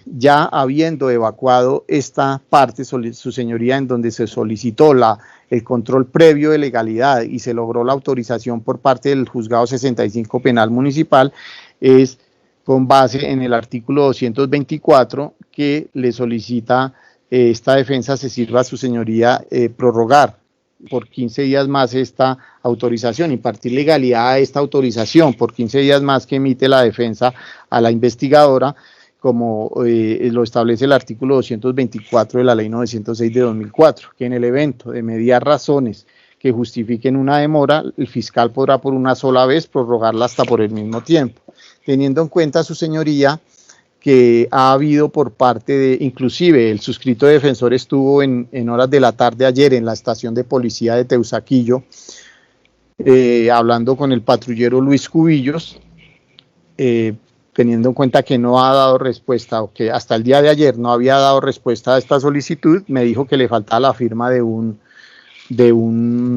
ya habiendo evacuado esta parte, su señoría, en donde se solicitó el control previo de legalidad y se logró la autorización por parte del juzgado 65 penal municipal, es con base en el artículo 224 que le solicita esta defensa se sirva a su señoría prorrogar por 15 días más esta autorización, impartir legalidad a esta autorización por 15 días más que emite la defensa a la investigadora, como lo establece el artículo 224 de la ley 906 de 2004, que en el evento de medias razones que justifiquen una demora, el fiscal podrá por una sola vez prorrogarla hasta por el mismo tiempo, teniendo en cuenta, su señoría, que ha habido por parte de, inclusive el suscrito defensor estuvo en horas de la tarde ayer en la estación de policía de Teusaquillo, hablando con el patrullero Luis Cubillos, teniendo en cuenta que no ha dado respuesta, o que hasta el día de ayer no había dado respuesta a esta solicitud, me dijo que le faltaba la firma de un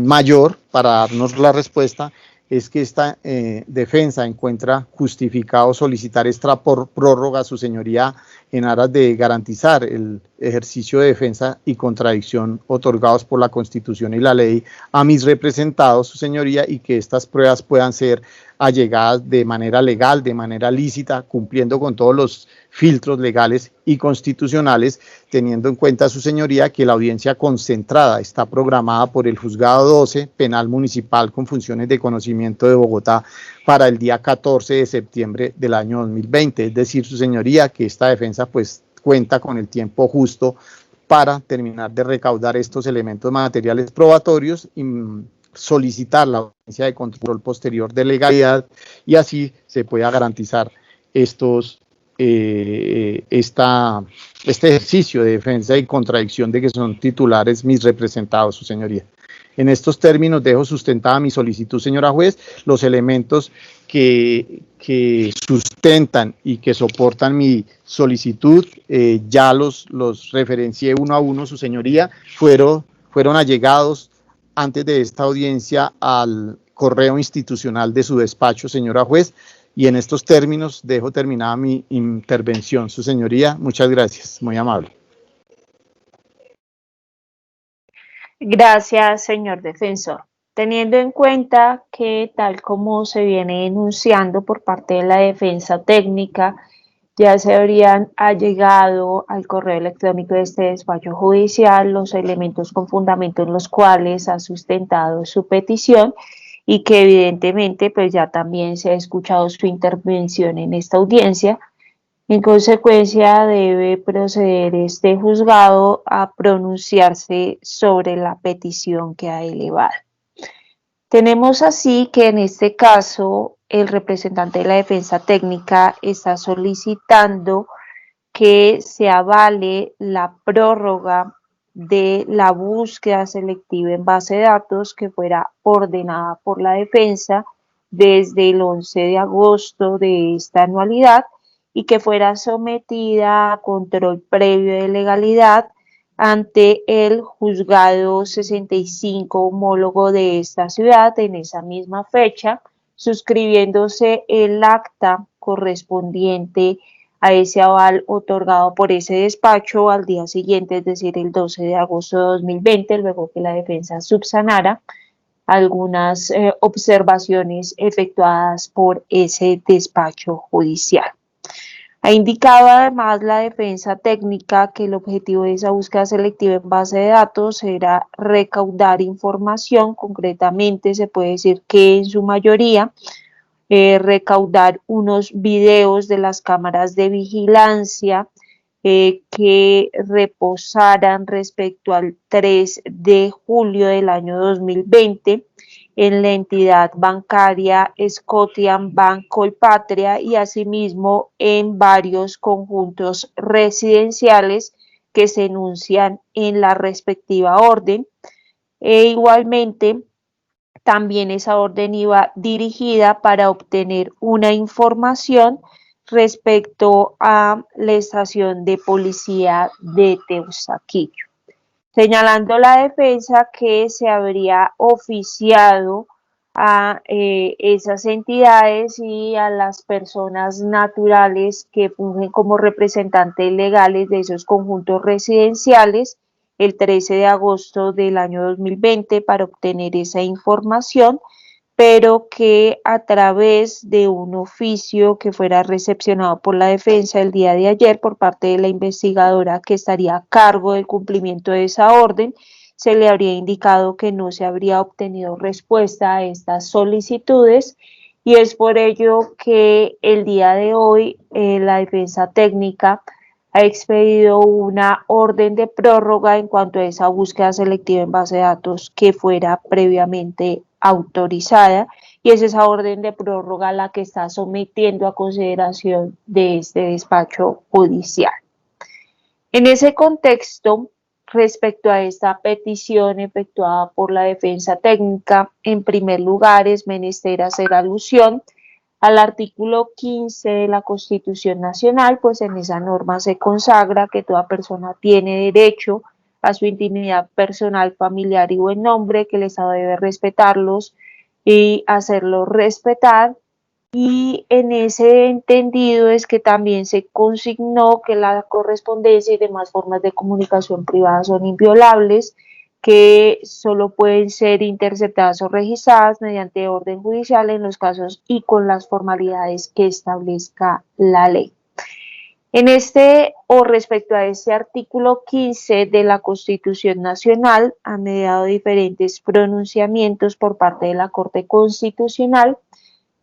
mayor para darnos la respuesta. Es que esta defensa encuentra justificado solicitar esta prórroga a su señoría en aras de garantizar el ejercicio de defensa y contradicción otorgados por la Constitución y la ley a mis representados, su señoría, y que estas pruebas puedan ser allegadas de manera legal, de manera lícita, cumpliendo con todos los filtros legales y constitucionales, teniendo en cuenta, su señoría, que la audiencia concentrada está programada por el Juzgado 12 Penal Municipal con funciones de conocimiento de Bogotá para el día 14 de septiembre del año 2020, es decir, su señoría, que esta defensa pues cuenta con el tiempo justo para terminar de recaudar estos elementos materiales probatorios y solicitar la audiencia de control posterior de legalidad, y así se pueda garantizar este ejercicio de defensa y contradicción de que son titulares mis representados, su señoría. En estos términos dejo sustentada mi solicitud, señora juez, los elementos que sustentan y que soportan mi solicitud, ya los referencié uno a uno, su señoría, fueron allegados antes de esta audiencia al correo institucional de su despacho, señora juez, y en estos términos dejo terminada mi intervención, su señoría. Muchas gracias, muy amable. Gracias, señor defensor. Teniendo en cuenta que, tal como se viene denunciando por parte de la defensa técnica, ya se habrían allegado al correo electrónico de este despacho judicial los elementos con fundamento en los cuales ha sustentado su petición, y que evidentemente pues ya también se ha escuchado su intervención en esta audiencia. En consecuencia, debe proceder este juzgado a pronunciarse sobre la petición que ha elevado. Tenemos así que en este caso el representante de la defensa técnica está solicitando que se avale la prórroga de la búsqueda selectiva en base de datos que fuera ordenada por la defensa desde el 11 de agosto de esta anualidad, y que fuera sometida a control previo de legalidad ante el juzgado 65 homólogo de esta ciudad en esa misma fecha, suscribiéndose el acta correspondiente a ese aval otorgado por ese despacho al día siguiente, es decir, el 12 de agosto de 2020, luego que la defensa subsanara algunas observaciones efectuadas por ese despacho judicial. Ha indicado además la defensa técnica que el objetivo de esa búsqueda selectiva en base de datos era recaudar información, concretamente se puede decir que en su mayoría recaudar unos videos de las cámaras de vigilancia que reposaran respecto al 3 de julio del año 2020 en la entidad bancaria Scotiabank Colpatria y asimismo en varios conjuntos residenciales que se enuncian en la respectiva orden. E igualmente, también esa orden iba dirigida para obtener una información respecto a la estación de policía de Teusaquillo, señalando la defensa que se habría oficiado a esas entidades y a las personas naturales que fungen como representantes legales de esos conjuntos residenciales el 13 de agosto del año 2020 para obtener esa información, pero que a través de un oficio que fuera recepcionado por la defensa el día de ayer por parte de la investigadora que estaría a cargo del cumplimiento de esa orden, se le habría indicado que no se habría obtenido respuesta a estas solicitudes y es por ello que el día de hoy la defensa técnica ha expedido una orden de prórroga en cuanto a esa búsqueda selectiva en base de datos que fuera previamente autorizada y es esa orden de prórroga la que está sometiendo a consideración de este despacho judicial. En ese contexto, respecto a esta petición efectuada por la defensa técnica, en primer lugar es menester hacer alusión al artículo 15 de la Constitución Nacional, pues en esa norma se consagra que toda persona tiene derecho a su intimidad personal, familiar y buen nombre, que el Estado debe respetarlos y hacerlos respetar. Y en ese entendido es que también se consignó que la correspondencia y demás formas de comunicación privada son inviolables, que solo pueden ser interceptadas o registradas mediante orden judicial en los casos y con las formalidades que establezca la ley. En respecto a este artículo 15 de la Constitución Nacional, han mediado diferentes pronunciamientos por parte de la Corte Constitucional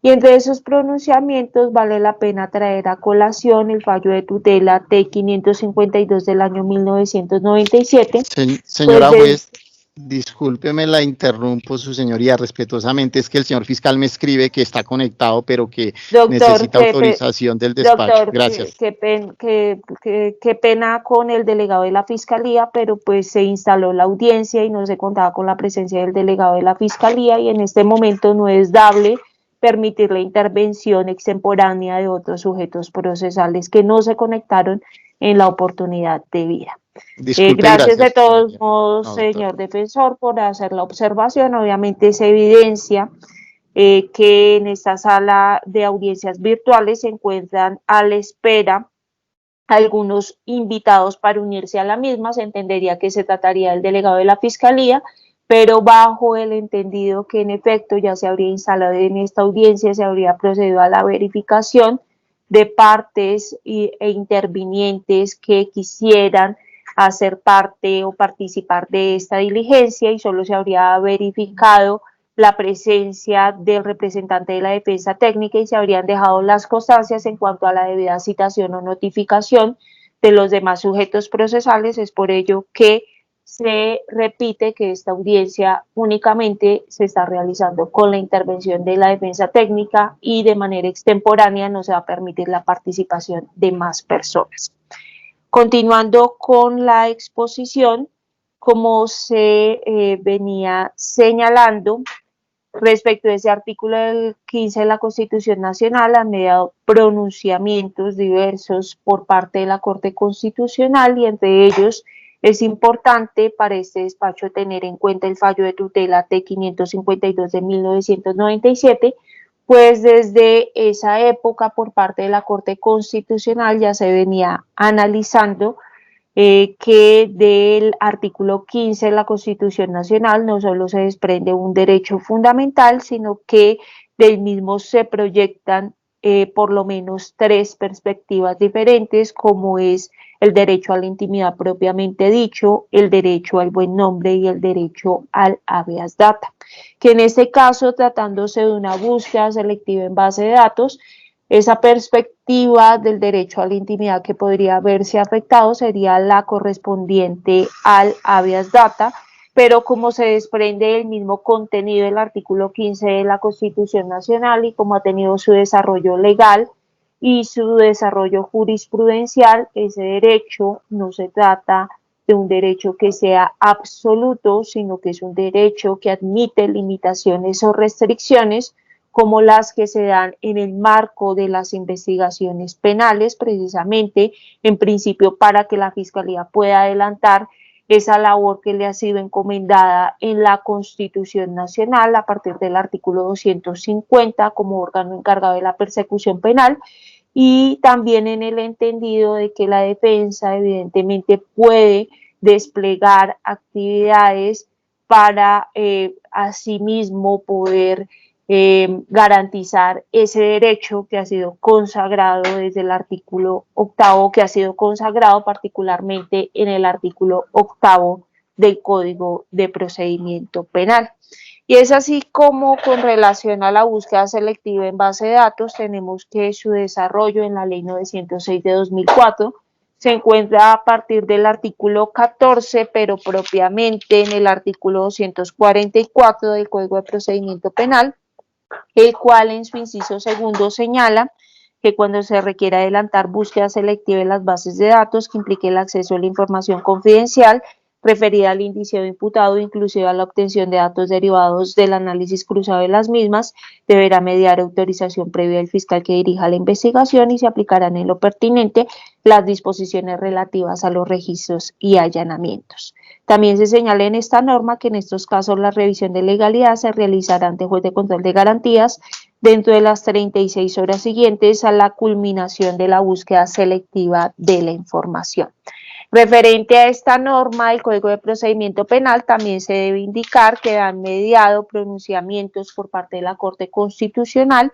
y entre esos pronunciamientos vale la pena traer a colación el fallo de tutela T552 del año 1997. Señora juez, discúlpeme, la interrumpo, su señoría, respetuosamente, es que el señor fiscal me escribe que está conectado, pero que necesita autorización del despacho. Doctor, gracias. Qué pena con el delegado de la Fiscalía, pero pues se instaló la audiencia y no se contaba con la presencia del delegado de la Fiscalía y en este momento no es dable permitir la intervención extemporánea de otros sujetos procesales que no se conectaron en la oportunidad debida. Gracias de todos modos, señor defensor, por hacer la observación. Obviamente se evidencia que en esta sala de audiencias virtuales se encuentran a la espera algunos invitados para unirse a la misma. Se entendería que se trataría del delegado de la Fiscalía, pero bajo el entendido que en efecto ya se habría instalado en esta audiencia, se habría procedido a la verificación de partes e intervinientes que quisieran hacer parte o participar de esta diligencia y solo se habría verificado la presencia del representante de la defensa técnica y se habrían dejado las constancias en cuanto a la debida citación o notificación de los demás sujetos procesales. Es por ello que se repite que esta audiencia únicamente se está realizando con la intervención de la defensa técnica y de manera extemporánea no se va a permitir la participación de más personas. Continuando con la exposición, como se venía señalando, respecto a ese artículo del 15 de la Constitución Nacional, han mediado pronunciamientos diversos por parte de la Corte Constitucional y entre ellos es importante para este despacho tener en cuenta el fallo de tutela T552 de 1997, Pues desde esa época por parte de la Corte Constitucional ya se venía analizando que del artículo 15 de la Constitución Nacional no solo se desprende un derecho fundamental, sino que del mismo se proyectan por lo menos tres perspectivas diferentes, como es el derecho a la intimidad propiamente dicho, el derecho al buen nombre y el derecho al habeas data, que en este caso, tratándose de una búsqueda selectiva en base de datos, esa perspectiva del derecho a la intimidad que podría verse afectado sería la correspondiente al habeas data, pero como se desprende del mismo contenido del artículo 15 de la Constitución Nacional y como ha tenido su desarrollo legal y su desarrollo jurisprudencial, ese derecho no se trata de un derecho que sea absoluto, sino que es un derecho que admite limitaciones o restricciones como las que se dan en el marco de las investigaciones penales, precisamente en principio para que la Fiscalía pueda adelantar esa labor que le ha sido encomendada en la Constitución Nacional a partir del artículo 250 como órgano encargado de la persecución penal, y también en el entendido de que la defensa evidentemente puede desplegar actividades para asimismo poder garantizar ese derecho que ha sido consagrado desde el artículo octavo, que ha sido consagrado particularmente en el artículo octavo del Código de Procedimiento Penal. Y es así como con relación a la búsqueda selectiva en base de datos, tenemos que su desarrollo en la Ley 906 de 2004 se encuentra a partir del artículo 14, pero propiamente en el artículo 244 del Código de Procedimiento Penal, el cual en su inciso segundo señala que cuando se requiera adelantar búsqueda selectiva en las bases de datos que implique el acceso a la información confidencial referida al indiciado imputado, inclusive a la obtención de datos derivados del análisis cruzado de las mismas, deberá mediar autorización previa del fiscal que dirija la investigación y se aplicarán en lo pertinente las disposiciones relativas a los registros y allanamientos. También se señala en esta norma que en estos casos la revisión de legalidad se realizará ante juez de control de garantías dentro de las 36 horas siguientes a la culminación de la búsqueda selectiva de la información. Referente a esta norma del Código de Procedimiento Penal, también se debe indicar que han mediado pronunciamientos por parte de la Corte Constitucional,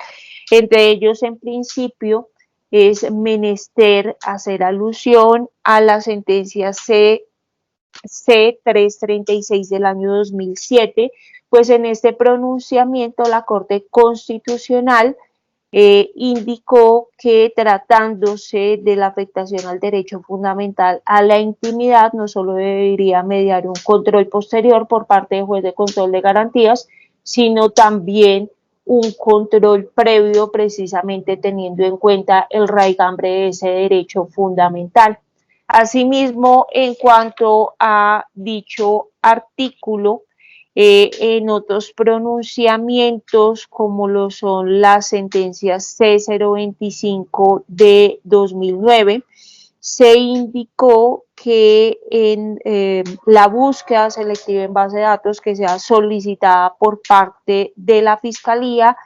entre ellos en principio es menester hacer alusión a la sentencia C336 del año 2007, pues en este pronunciamiento la Corte Constitucional indicó que tratándose de la afectación al derecho fundamental a la intimidad, no solo debería mediar un control posterior por parte del juez de control de garantías, sino también un control previo, precisamente teniendo en cuenta el raigambre de ese derecho fundamental. Asimismo, en cuanto a dicho artículo, en otros pronunciamientos como lo son las sentencias C025 de 2009, se indicó que en la búsqueda selectiva en base de datos que sea solicitada por parte de la Fiscalía,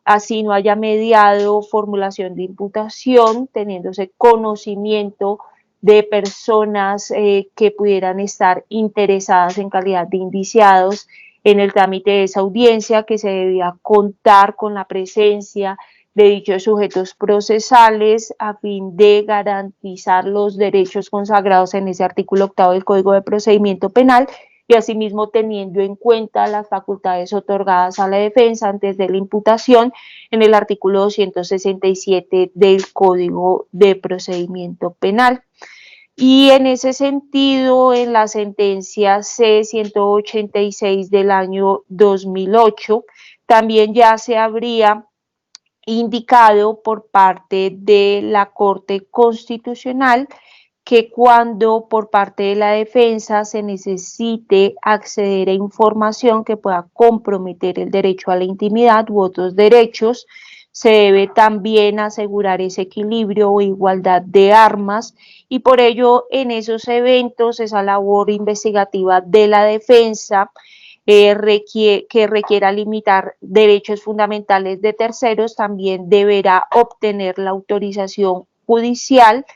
así no haya mediado formulación de imputación, teniéndose conocimiento de personas que pudieran estar interesadas en calidad de indiciados en el trámite de esa audiencia, que se debía contar con la presencia de dichos sujetos procesales a fin de garantizar los derechos consagrados en ese artículo octavo del Código de Procedimiento Penal y asimismo teniendo en cuenta las facultades otorgadas a la defensa antes de la imputación en el artículo 267 del Código de Procedimiento Penal. Y en ese sentido, en la sentencia C186 del año 2008, también ya se habría indicado por parte de la Corte Constitucional que cuando por parte de la defensa se necesite acceder a información que pueda comprometer el derecho a la intimidad u otros derechos, se debe también asegurar ese equilibrio o igualdad de armas y por ello en esos eventos esa labor investigativa de la defensa que requiera limitar derechos fundamentales de terceros, también deberá obtener la autorización judicial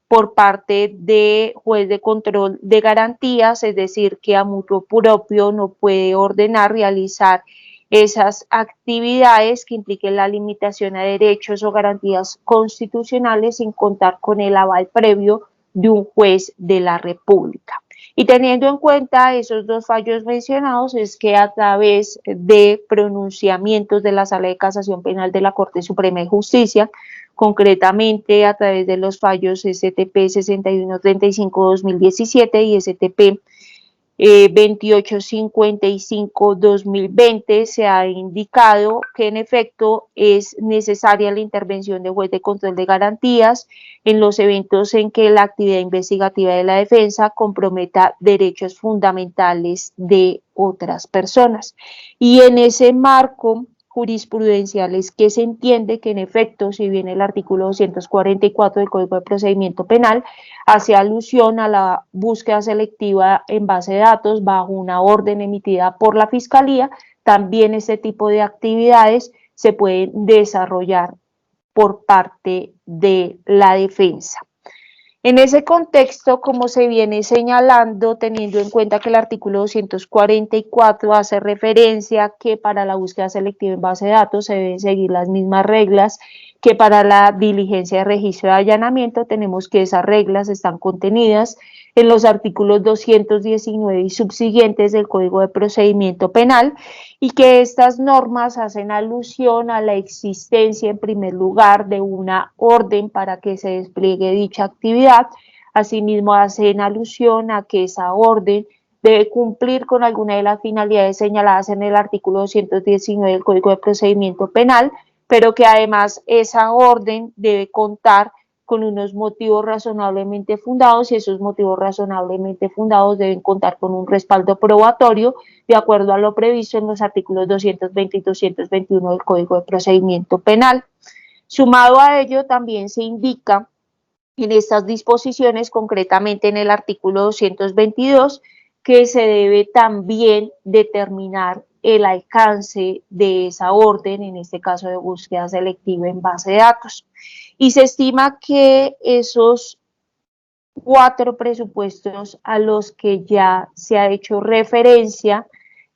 por parte de juez de control de garantías, es decir, que a mutuo propio no puede ordenar realizar esas actividades que impliquen la limitación a derechos o garantías constitucionales sin contar con el aval previo de un juez de la República. Y teniendo en cuenta esos dos fallos mencionados, es que a través de pronunciamientos de la Sala de Casación Penal de la Corte Suprema de Justicia, concretamente a través de los fallos STP 6135-2017 y STP 2855-2020, se ha indicado que en efecto es necesaria la intervención de juez de control de garantías en los eventos en que la actividad investigativa de la defensa comprometa derechos fundamentales de otras personas. Y en ese marco jurisprudencial es que se entiende que en efecto, si bien el artículo 244 del Código de Procedimiento Penal hace alusión a la búsqueda selectiva en base de datos bajo una orden emitida por la Fiscalía, también este tipo de actividades se pueden desarrollar por parte de la defensa. En ese contexto, como se viene señalando, teniendo en cuenta que el artículo 244 hace referencia a que para la búsqueda selectiva en base de datos se deben seguir las mismas reglas que para la diligencia de registro de allanamiento, tenemos que esas reglas están contenidas en los artículos 219 y subsiguientes del Código de Procedimiento Penal y que estas normas hacen alusión a la existencia, en primer lugar, de una orden para que se despliegue dicha actividad. Asimismo, hacen alusión a que esa orden debe cumplir con alguna de las finalidades señaladas en el artículo 219 del Código de Procedimiento Penal, pero que además esa orden debe contar con unos motivos razonablemente fundados y esos motivos razonablemente fundados deben contar con un respaldo probatorio de acuerdo a lo previsto en los artículos 220 y 221 del Código de Procedimiento Penal. Sumado a ello, también se indica en estas disposiciones, concretamente en el artículo 222, que se debe también determinar el alcance de esa orden, en este caso de búsqueda selectiva en base de datos. Y se estima que esos 4 presupuestos a los que ya se ha hecho referencia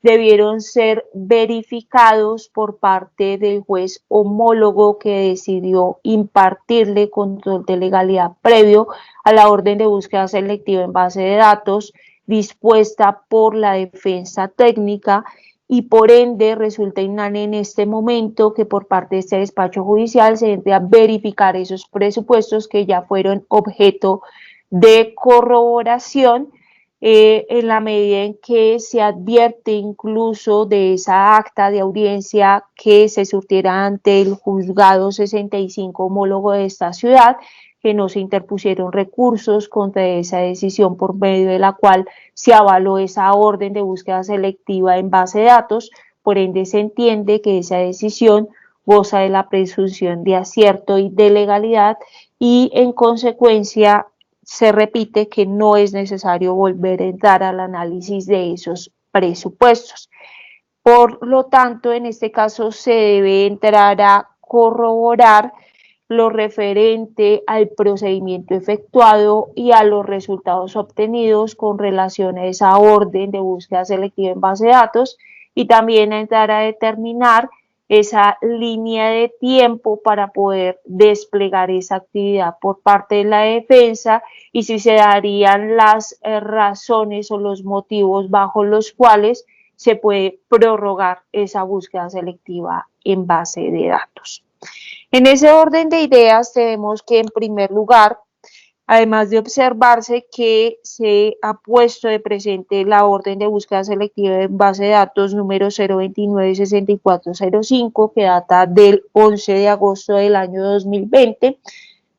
debieron ser verificados por parte del juez homólogo que decidió impartirle control de legalidad previo a la orden de búsqueda selectiva en base de datos dispuesta por la defensa técnica y por ende resulta inane en este momento que por parte de este despacho judicial se entre a verificar esos presupuestos que ya fueron objeto de corroboración en la medida en que se advierte incluso de esa acta de audiencia que se surtiera ante el juzgado 65 homólogo de esta ciudad, que no se interpusieron recursos contra esa decisión por medio de la cual se avaló esa orden de búsqueda selectiva en base de datos, por ende se entiende que esa decisión goza de la presunción de acierto y de legalidad y en consecuencia se repite que no es necesario volver a entrar al análisis de esos presupuestos. Por lo tanto, en este caso se debe entrar a corroborar lo referente al procedimiento efectuado y a los resultados obtenidos con relación a esa orden de búsqueda selectiva en base de datos y también a entrar a determinar esa línea de tiempo para poder desplegar esa actividad por parte de la defensa y si se darían las razones o los motivos bajo los cuales se puede prorrogar esa búsqueda selectiva en base de datos. En ese orden de ideas tenemos que en primer lugar, además de observarse que se ha puesto de presente la orden de búsqueda selectiva en base de datos número 029-6405 que data del 11 de agosto del año 2020,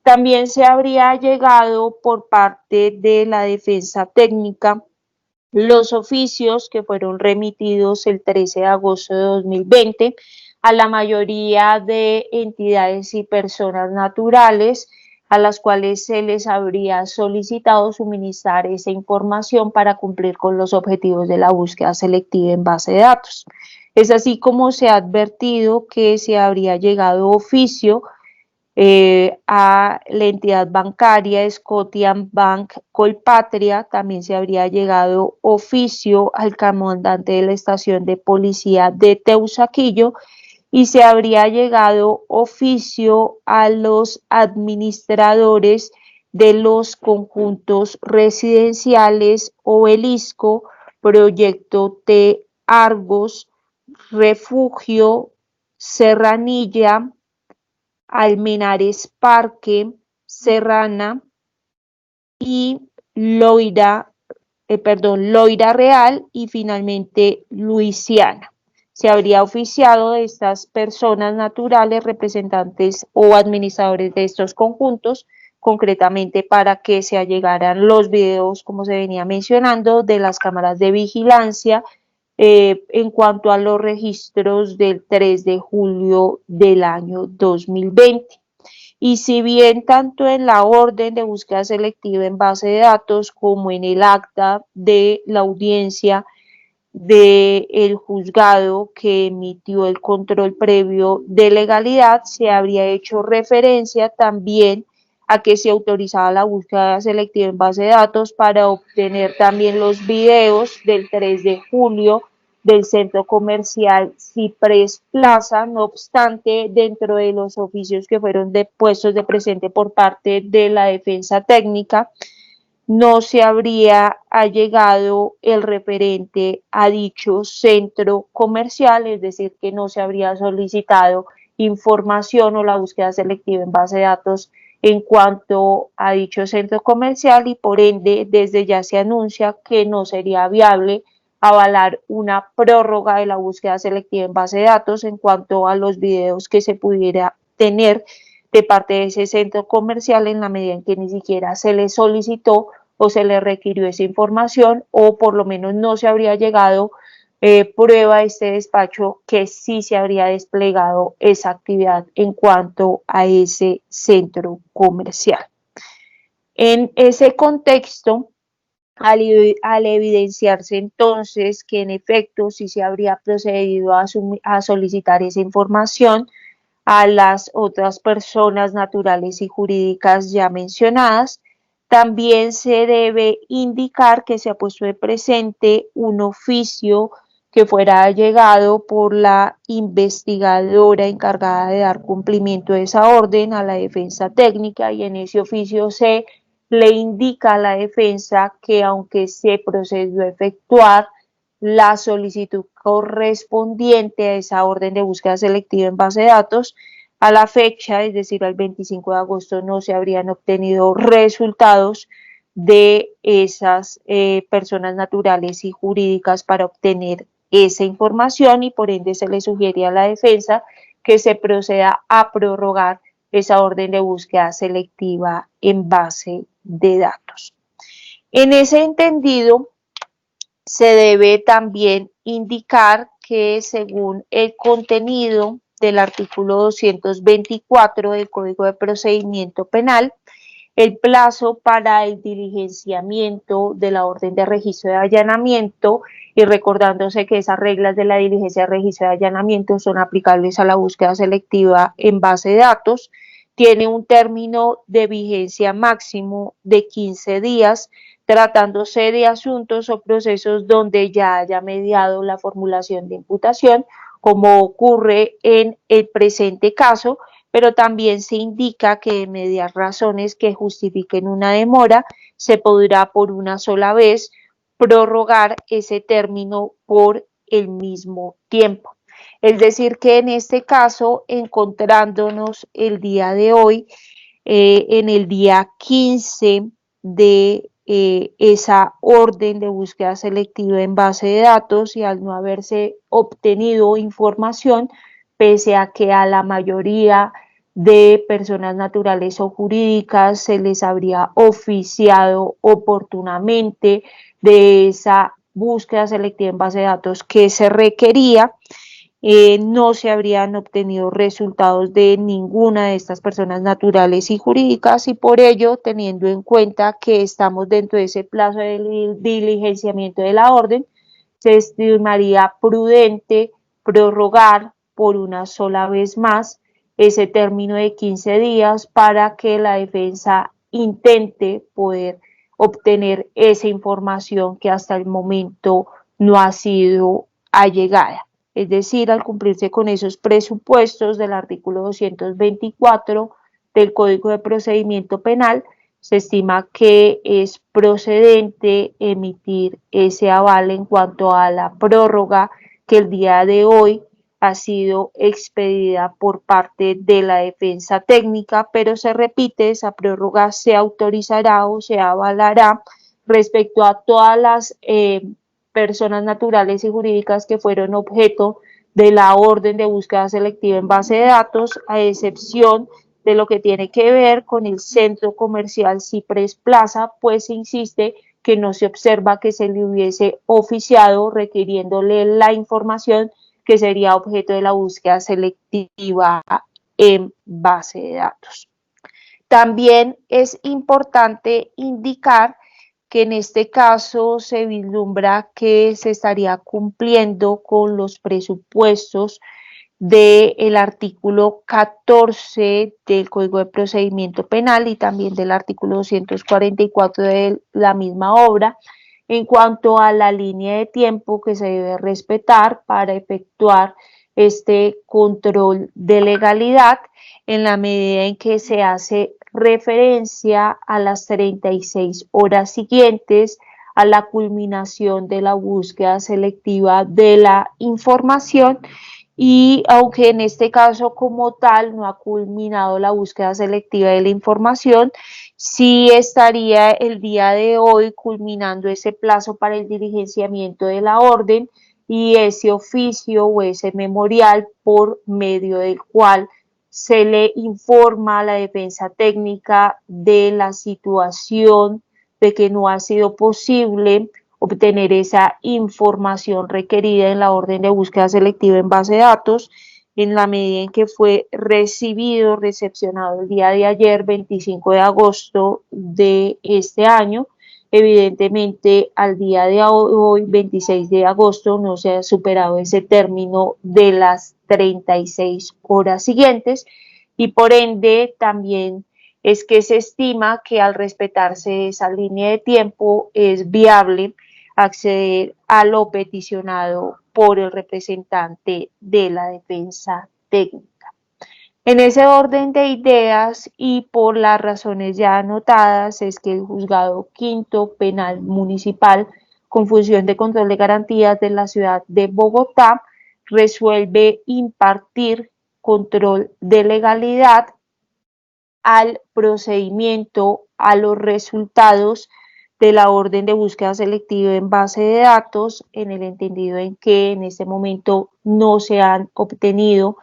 también se habría llegado por parte de la defensa técnica los oficios que fueron remitidos el 13 de agosto de 2020 a la mayoría de entidades y personas naturales a las cuales se les habría solicitado suministrar esa información para cumplir con los objetivos de la búsqueda selectiva en base de datos. Es así como se ha advertido que se habría llegado oficio a la entidad bancaria Scotian Bank Colpatria. También se habría llegado oficio al comandante de la estación de policía de Teusaquillo y se habría llegado oficio a los administradores de los conjuntos residenciales Obelisco, Proyecto T, Argos, Refugio, Serranilla, Almenares Parque, Serrana y Loira Real y finalmente Luisiana. Se habría oficiado de estas personas naturales, representantes o administradores de estos conjuntos, concretamente para que se allegaran los videos, como se venía mencionando, de las cámaras de vigilancia en cuanto a los registros del 3 de julio del año 2020. Y si bien tanto en la orden de búsqueda selectiva en base de datos como en el acta de la audiencia del juzgado que emitió el control previo de legalidad, se habría hecho referencia también a que se autorizaba la búsqueda selectiva en base de datos para obtener también los videos del 3 de julio del centro comercial Ciprés Plaza. No obstante, dentro de los oficios que fueron puestos de presente por parte de la defensa técnica, no se habría allegado el referente a dicho centro comercial, es decir, que no se habría solicitado información o la búsqueda selectiva en base de datos en cuanto a dicho centro comercial y por ende desde ya se anuncia que no sería viable avalar una prórroga de la búsqueda selectiva en base de datos en cuanto a los videos que se pudiera tener de parte de ese centro comercial en la medida en que ni siquiera se le solicitó o se le requirió esa información o por lo menos no se habría llegado prueba a este despacho que sí se habría desplegado esa actividad en cuanto a ese centro comercial. En ese contexto, al evidenciarse entonces que en efecto sí se habría procedido a solicitar esa información a las otras personas naturales y jurídicas ya mencionadas, también se debe indicar que se ha puesto de presente un oficio que fuera allegado por la investigadora encargada de dar cumplimiento a esa orden a la defensa técnica y en ese oficio se le indica a la defensa que aunque se procedió a efectuar la solicitud correspondiente a esa orden de búsqueda selectiva en base de datos, a la fecha, es decir, al 25 de agosto, no se habrían obtenido resultados de esas personas naturales y jurídicas para obtener esa información y por ende se le sugiere a la defensa que se proceda a prorrogar esa orden de búsqueda selectiva en base de datos. En ese entendido, se debe también indicar que según el contenido del artículo 224 del Código de Procedimiento Penal, el plazo para el diligenciamiento de la orden de registro de allanamiento y recordándose que esas reglas de la diligencia de registro de allanamiento son aplicables a la búsqueda selectiva en base de datos, tiene un término de vigencia máximo de 15 días, tratándose de asuntos o procesos donde ya haya mediado la formulación de imputación, como ocurre en el presente caso, pero también se indica que de medias razones que justifiquen una demora, se podrá por una sola vez prorrogar ese término por el mismo tiempo. Es decir, que en este caso, encontrándonos el día de hoy, en el día 15 de esa orden de búsqueda selectiva en base de datos y al no haberse obtenido información, pese a que a la mayoría de personas naturales o jurídicas se les habría oficiado oportunamente de esa búsqueda selectiva en base de datos que se requería, no se habrían obtenido resultados de ninguna de estas personas naturales y jurídicas y por ello, teniendo en cuenta que estamos dentro de ese plazo de diligenciamiento de la orden, se estimaría prudente prorrogar por una sola vez más ese término de 15 días para que la defensa intente poder obtener esa información que hasta el momento no ha sido allegada. Es decir, al cumplirse con esos presupuestos del artículo 224 del Código de Procedimiento Penal, se estima que es procedente emitir ese aval en cuanto a la prórroga que el día de hoy ha sido expedida por parte de la defensa técnica, pero se repite, esa prórroga se autorizará o se avalará respecto a todas las personas naturales y jurídicas que fueron objeto de la orden de búsqueda selectiva en base de datos, a excepción de lo que tiene que ver con el centro comercial Ciprés Plaza, pues se insiste que no se observa que se le hubiese oficiado requiriéndole la información que sería objeto de la búsqueda selectiva en base de datos. También es importante indicar que en este caso se vislumbra que se estaría cumpliendo con los presupuestos del artículo 14 del Código de Procedimiento Penal y también del artículo 244 de la misma obra en cuanto a la línea de tiempo que se debe respetar para efectuar este control de legalidad en la medida en que se hace referencia a las 36 horas siguientes a la culminación de la búsqueda selectiva de la información y aunque en este caso como tal no ha culminado la búsqueda selectiva de la información, sí estaría el día de hoy culminando ese plazo para el diligenciamiento de la orden y ese oficio o ese memorial por medio del cual se le informa a la defensa técnica de la situación de que no ha sido posible obtener esa información requerida en la orden de búsqueda selectiva en base de datos en la medida en que fue recibido, recepcionado el día de ayer, 25 de agosto de este año. Evidentemente, al día de hoy, 26 de agosto, no se ha superado ese término de las 36 horas siguientes y por ende también es que se estima que al respetarse esa línea de tiempo es viable acceder a lo peticionado por el representante de la defensa técnica. En ese orden de ideas y por las razones ya anotadas es que el Juzgado Quinto Penal Municipal con función de control de garantías de la ciudad de Bogotá resuelve impartir control de legalidad al procedimiento, a los resultados de la orden de búsqueda selectiva en base de datos, en el entendido en que en este momento no se han obtenido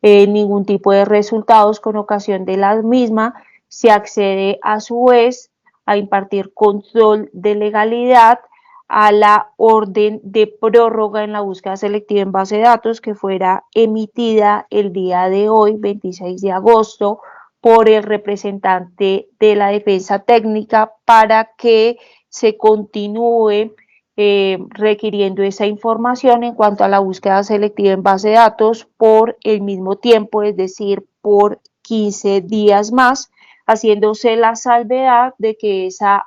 ningún tipo de resultados con ocasión de la misma, se accede a su vez a impartir control de legalidad a la orden de prórroga en la búsqueda selectiva en base de datos que fuera emitida el día de hoy, 26 de agosto, por el representante de la defensa técnica para que se continúe requiriendo esa información en cuanto a la búsqueda selectiva en base de datos por el mismo tiempo, es decir, por 15 días más, haciéndose la salvedad de que esa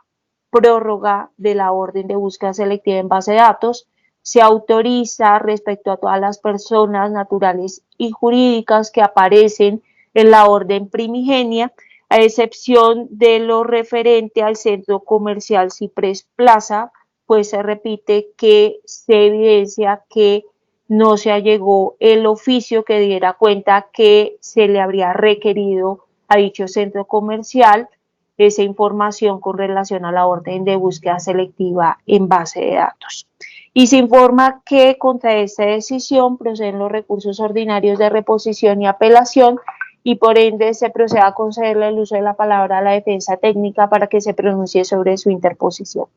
prórroga de la orden de búsqueda selectiva en base de datos se autoriza respecto a todas las personas naturales y jurídicas que aparecen en la orden primigenia, a excepción de lo referente al centro comercial Ciprés Plaza, pues se repite que se evidencia que no se allegó el oficio que diera cuenta que se le habría requerido a dicho centro comercial esa información con relación a la orden de búsqueda selectiva en base de datos. Y se informa que contra esta decisión proceden los recursos ordinarios de reposición y apelación y por ende se procede a concederle el uso de la palabra a la defensa técnica para que se pronuncie sobre su interposición.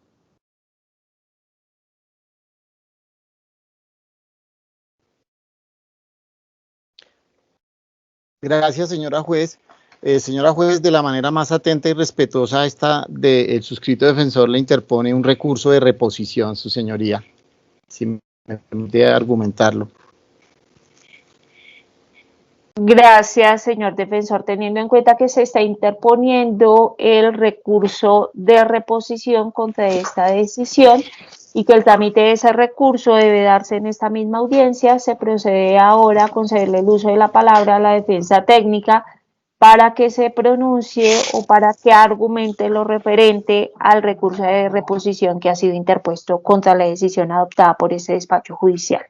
Gracias, señora juez. Señora juez, de la manera más atenta y respetuosa, el suscrito defensor le interpone un recurso de reposición, su señoría, si me permite argumentarlo. Gracias, señor defensor. Teniendo en cuenta que se está interponiendo el recurso de reposición contra esta decisión y que el trámite de ese recurso debe darse en esta misma audiencia, se procede ahora a concederle el uso de la palabra a la defensa técnica para que se pronuncie o para que argumente lo referente al recurso de reposición que ha sido interpuesto contra la decisión adoptada por ese despacho judicial.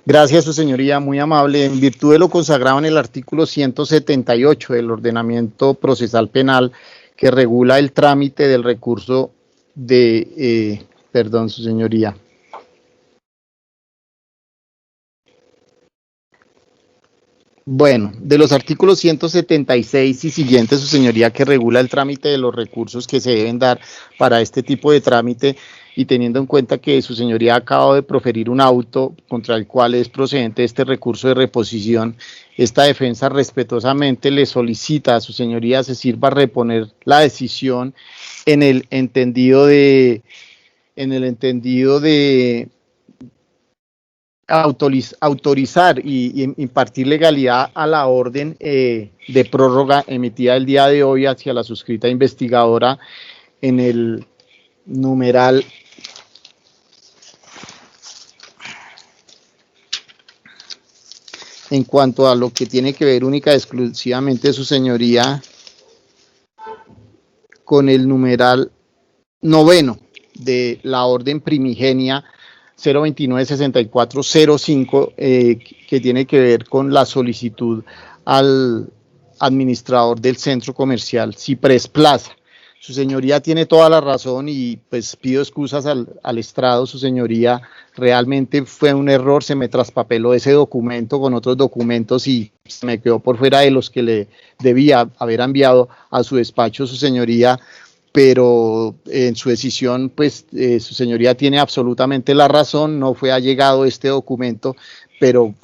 Gracias, su señoría, muy amable. En virtud de lo consagrado en el artículo 178 del ordenamiento procesal penal, que regula el trámite del recurso de, perdón, su señoría. Bueno, de los artículos 176 y siguientes, su señoría, que regula el trámite de los recursos que se deben dar para este tipo de trámite, y teniendo en cuenta que su señoría acaba de proferir un auto contra el cual es procedente este recurso de reposición, esta defensa respetuosamente le solicita a su señoría se sirva a reponer la decisión en el entendido de autorizar y impartir legalidad a la orden de prórroga emitida el día de hoy hacia la suscrita investigadora en el numeral en cuanto a lo que tiene que ver única y exclusivamente, su señoría, con el numeral 9 de la orden primigenia 029-6405, que tiene que ver con la solicitud al administrador del centro comercial Ciprés Plaza. Su señoría tiene toda la razón y pues pido excusas al estrado, su señoría, realmente fue un error, se me traspapeló ese documento con otros documentos y se me quedó por fuera de los que le debía haber enviado a su despacho, su señoría, pero en su decisión, pues su señoría tiene absolutamente la razón, no fue allegado este documento, pero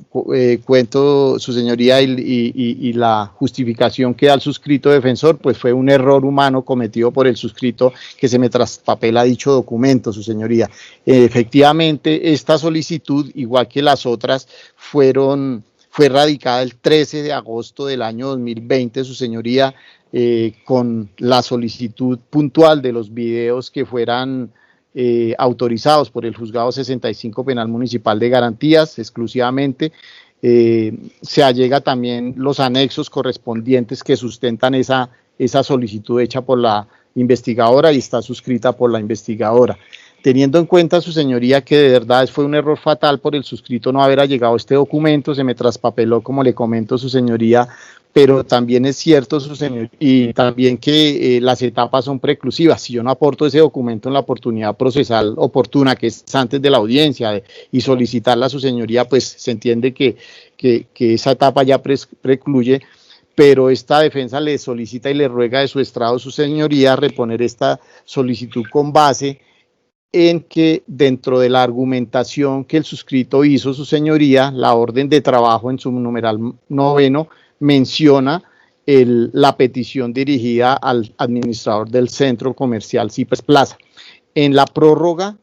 cuento, su señoría, y la justificación que da el suscrito defensor, pues fue un error humano cometido por el suscrito que se me traspapela dicho documento, su señoría. Efectivamente, esta solicitud, igual que las otras, fue radicada el 13 de agosto del año 2020, su señoría, con la solicitud puntual de los videos que fueran autorizados por el Juzgado 65 Penal Municipal de Garantías exclusivamente. Se allega también los anexos correspondientes que sustentan esa solicitud hecha por la investigadora y está suscrita por la investigadora. Teniendo en cuenta, su señoría, que de verdad fue un error fatal por el suscrito no haber allegado este documento, se me traspapeló, como le comento, su señoría, pero también es cierto, su señor, y también que las etapas son preclusivas. Si yo no aporto ese documento en la oportunidad procesal oportuna, que es antes de la audiencia, y solicitarla a su señoría, pues se entiende que esa etapa ya precluye, pero esta defensa le solicita y le ruega de su estrado, su señoría, reponer esta solicitud con base en que dentro de la argumentación que el suscrito hizo, su señoría, la orden de trabajo en su numeral 9 menciona la petición dirigida al administrador del centro comercial Ciprés Plaza. En la prórroga,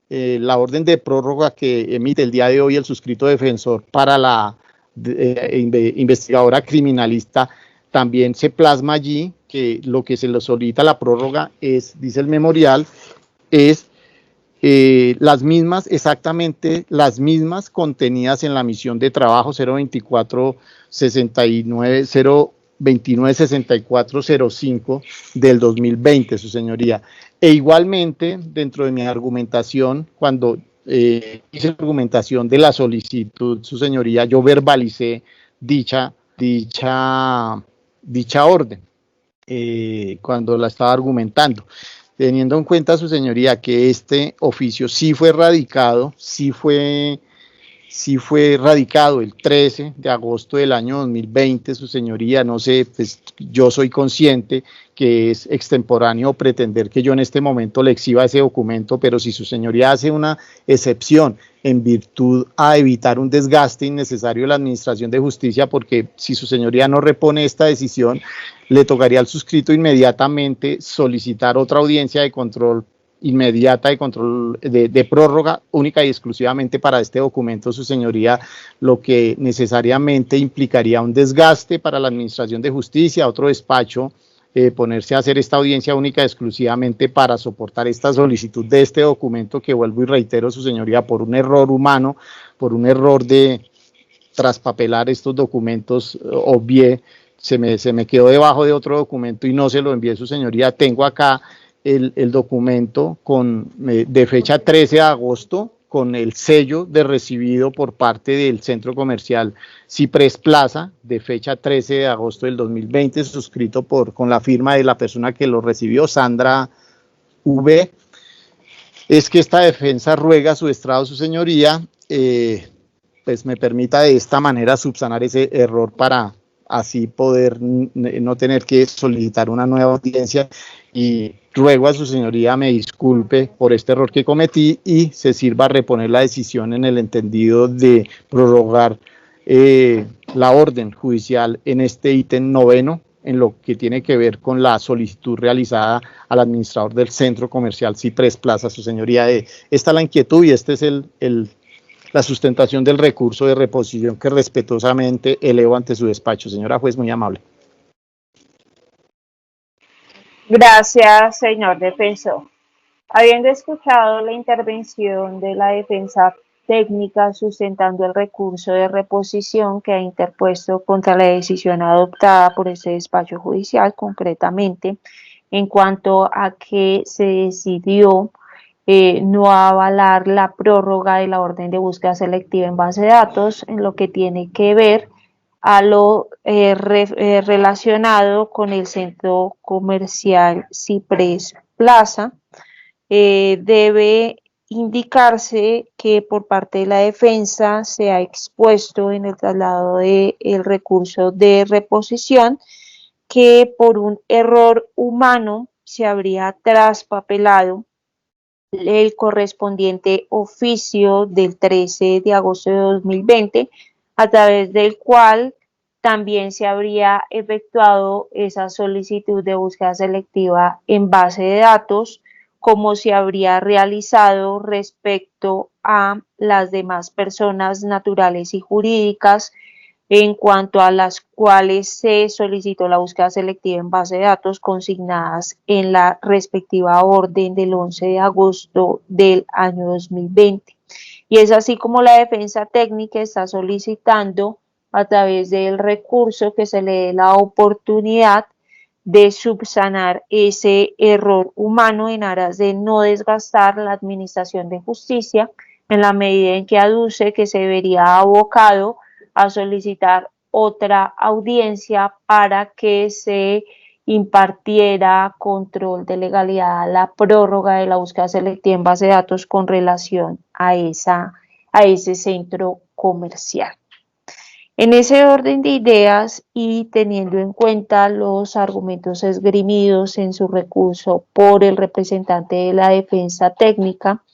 la orden de prórroga que emite el día de hoy el suscrito defensor para la investigadora criminalista, también se plasma allí que lo que se le solicita la prórroga es, dice el memorial, es las mismas, exactamente las mismas contenidas en la misión de trabajo 029-6405 del 2020, su señoría. E igualmente, dentro de mi argumentación, cuando hice la argumentación de la solicitud, su señoría, yo verbalicé dicha orden cuando la estaba argumentando. Teniendo en cuenta, su señoría, que este oficio sí fue radicado el 13 de agosto del año 2020, su señoría, no sé, pues yo soy consciente porque es extemporáneo pretender que yo en este momento le exhiba ese documento, pero si su señoría hace una excepción en virtud a evitar un desgaste innecesario de la Administración de Justicia, porque si su señoría no repone esta decisión, le tocaría al suscrito inmediatamente solicitar otra audiencia de control inmediata de control de prórroga única y exclusivamente para este documento, su señoría, lo que necesariamente implicaría un desgaste para la Administración de Justicia, otro despacho, ponerse a hacer esta audiencia única exclusivamente para soportar esta solicitud de este documento que, vuelvo y reitero, su señoría, por un error humano, por un error de traspapelar estos documentos, obvié, se me quedó debajo de otro documento y no se lo envié, su señoría. Tengo acá el documento de fecha 13 de agosto con el sello de recibido por parte del centro comercial Ciprés Plaza de fecha 13 de agosto del 2020, suscrito con la firma de la persona que lo recibió, Sandra V. Es que esta defensa ruega a su estrado, su señoría, pues me permita de esta manera subsanar ese error para así poder no tener que solicitar una nueva audiencia, y ruego a su señoría me disculpe por este error que cometí y se sirva a reponer la decisión en el entendido de prorrogar la orden judicial en este ítem noveno, en lo que tiene que ver con la solicitud realizada al administrador del centro comercial Ciprés Plaza, su señoría. Esta es la inquietud y este es la sustentación del recurso de reposición que respetuosamente elevo ante su despacho. Señora juez, muy amable. Gracias, señor defensor. Habiendo escuchado la intervención de la defensa técnica sustentando el recurso de reposición que ha interpuesto contra la decisión adoptada por este despacho judicial, concretamente en cuanto a que se decidió no avalar la prórroga de la orden de búsqueda selectiva en base de datos, en lo que tiene que ver a lo relacionado con el centro comercial Ciprés Plaza, debe indicarse que por parte de la defensa se ha expuesto en el traslado del recurso de reposición que por un error humano se habría traspapelado el correspondiente oficio del 13 de agosto de 2020, a través del cual también se habría efectuado esa solicitud de búsqueda selectiva en base de datos, como se habría realizado respecto a las demás personas naturales y jurídicas en cuanto a las cuales se solicitó la búsqueda selectiva en base de datos consignadas en la respectiva orden del 11 de agosto del año 2020. Y es así como la defensa técnica está solicitando a través del recurso que se le dé la oportunidad de subsanar ese error humano en aras de no desgastar la administración de justicia, en la medida en que aduce que se vería abocado a solicitar otra audiencia para que se impartiera control de legalidad a la prórroga de la búsqueda selectiva en base de datos con relación a ese centro comercial. En ese orden de ideas y teniendo en cuenta los argumentos esgrimidos en su recurso por el representante de la defensa técnica,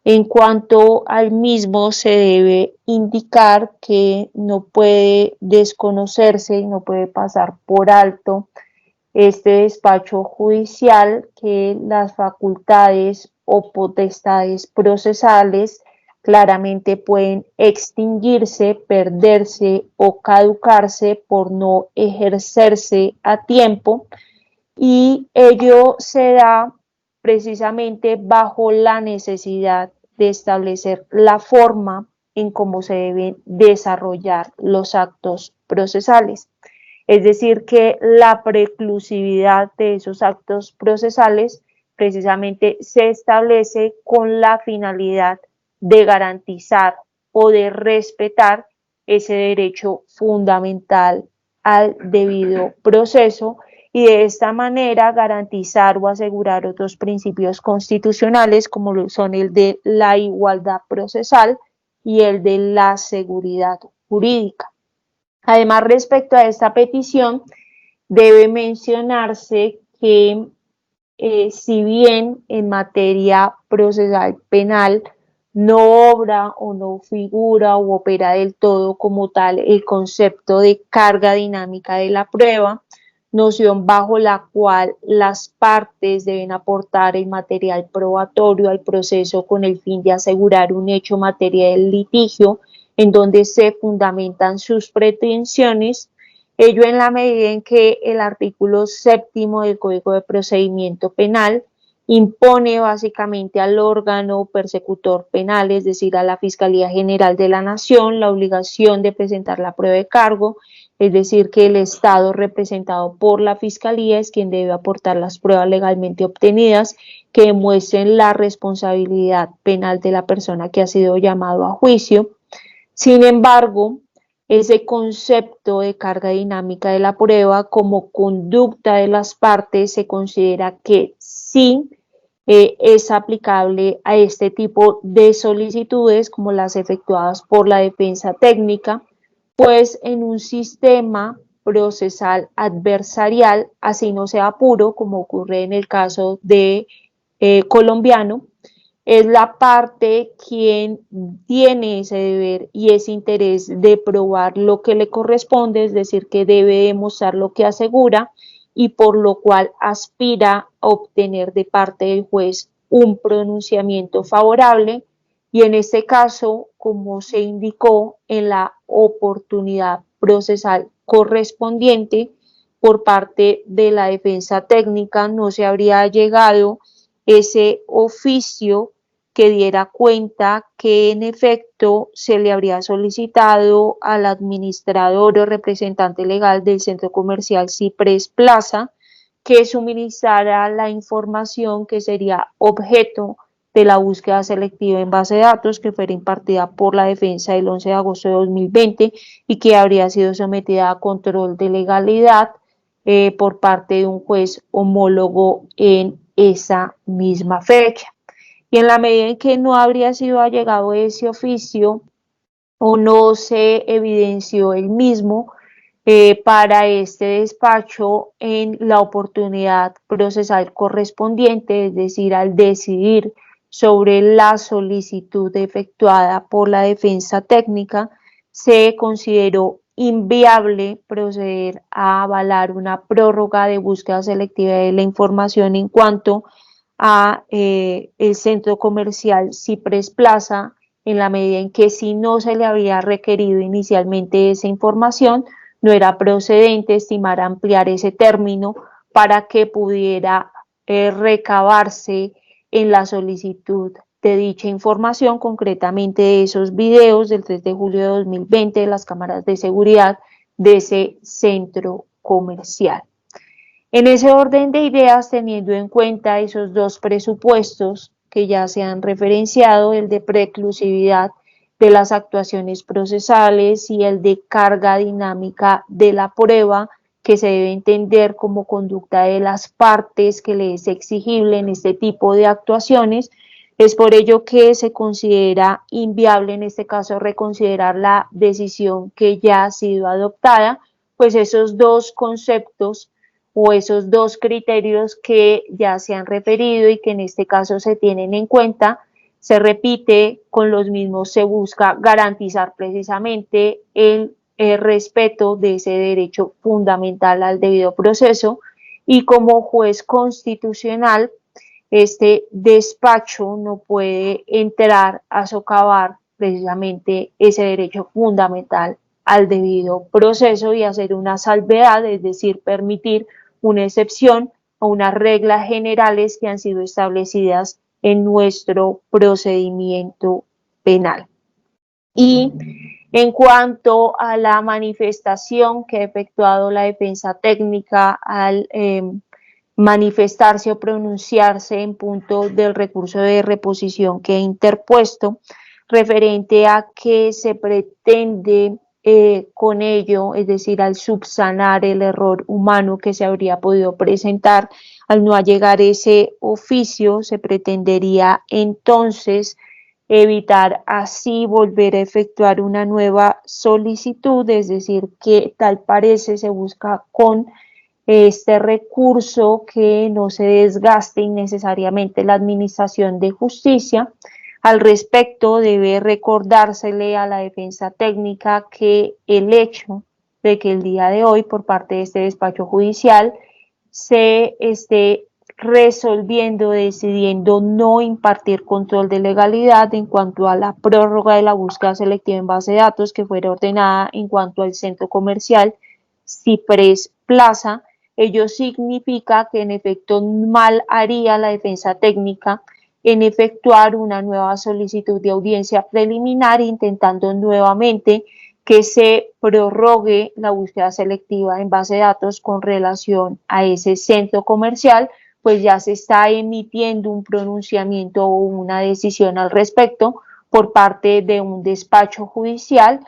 en cuanto al mismo, se debe indicar que no puede desconocerse y no puede pasar por alto este despacho judicial que las facultades o potestades procesales claramente pueden extinguirse, perderse o caducarse por no ejercerse a tiempo, y ello se da precisamente bajo la necesidad de establecer la forma en cómo se deben desarrollar los actos procesales. Es decir, que la preclusividad de esos actos procesales precisamente se establece con la finalidad de garantizar o de respetar ese derecho fundamental al debido proceso, y de esta manera garantizar o asegurar otros principios constitucionales como son el de la igualdad procesal y el de la seguridad jurídica. Además, respecto a esta petición, debe mencionarse que si bien en materia procesal penal no obra o no figura o opera del todo como tal el concepto de carga dinámica de la prueba, noción bajo la cual las partes deben aportar el material probatorio al proceso con el fin de asegurar un hecho materia del litigio en donde se fundamentan sus pretensiones, ello en la medida en que el artículo 7º del Código de Procedimiento Penal impone básicamente al órgano persecutor penal, es decir, a la Fiscalía General de la Nación, la obligación de presentar la prueba de cargo, es decir, que el Estado representado por la Fiscalía es quien debe aportar las pruebas legalmente obtenidas que demuestren la responsabilidad penal de la persona que ha sido llamado a juicio. Sin embargo, ese concepto de carga dinámica de la prueba como conducta de las partes se considera que sí es aplicable a este tipo de solicitudes como las efectuadas por la defensa técnica, pues en un sistema procesal adversarial, así no sea puro, como ocurre en el caso de colombiano, es la parte quien tiene ese deber y ese interés de probar lo que le corresponde, es decir, que debe demostrar lo que asegura y por lo cual aspira a obtener de parte del juez un pronunciamiento favorable y en este caso, como se indicó en la oportunidad procesal correspondiente por parte de la defensa técnica, no se habría llegado ese oficio que diera cuenta que en efecto se le habría solicitado al administrador o representante legal del centro comercial Ciprés Plaza que suministrara la información que sería objeto de la búsqueda selectiva en base de datos que fuera impartida por la defensa el 11 de agosto de 2020 y que habría sido sometida a control de legalidad por parte de un juez homólogo en esa misma fecha. Y en la medida en que no habría sido allegado ese oficio o no se evidenció el mismo para este despacho en la oportunidad procesal correspondiente, es decir, al decidir sobre la solicitud efectuada por la defensa técnica, se consideró inviable proceder a avalar una prórroga de búsqueda selectiva de la información en cuanto a el centro comercial Ciprés Plaza, en la medida en que si no se le había requerido inicialmente esa información, no era procedente estimar ampliar ese término para que pudiera recabarse en la solicitud de dicha información, concretamente de esos videos del 3 de julio de 2020 de las cámaras de seguridad de ese centro comercial. En ese orden de ideas, teniendo en cuenta esos dos presupuestos que ya se han referenciado, el de preclusividad de las actuaciones procesales y el de carga dinámica de la prueba, que se debe entender como conducta de las partes que le es exigible en este tipo de actuaciones, es por ello que se considera inviable en este caso reconsiderar la decisión que ya ha sido adoptada, pues esos dos conceptos o esos dos criterios que ya se han referido y que en este caso se tienen en cuenta, se repite, con los mismos se busca garantizar precisamente el respeto de ese derecho fundamental al debido proceso y como juez constitucional, este despacho no puede entrar a socavar precisamente ese derecho fundamental al debido proceso y hacer una salvedad, es decir, permitir una excepción a unas reglas generales que han sido establecidas en nuestro procedimiento penal. Y en cuanto a la manifestación que ha efectuado la defensa técnica al manifestarse o pronunciarse en punto del recurso de reposición que ha interpuesto, referente a que se pretende con ello, es decir, al subsanar el error humano que se habría podido presentar al no llegar ese oficio, se pretendería entonces evitar así volver a efectuar una nueva solicitud, es decir, que tal parece se busca con este recurso, que no se desgaste innecesariamente la administración de justicia. Al respecto, debe recordársele a la defensa técnica que el hecho de que el día de hoy, por parte de este despacho judicial, se esté resolviendo, decidiendo no impartir control de legalidad en cuanto a la prórroga de la búsqueda selectiva en base de datos que fuera ordenada en cuanto al centro comercial Ciprés Plaza. Ello significa que en efecto mal haría la defensa técnica en efectuar una nueva solicitud de audiencia preliminar, intentando nuevamente que se prorrogue la búsqueda selectiva en base de datos con relación a ese centro comercial, pues ya se está emitiendo un pronunciamiento o una decisión al respecto por parte de un despacho judicial,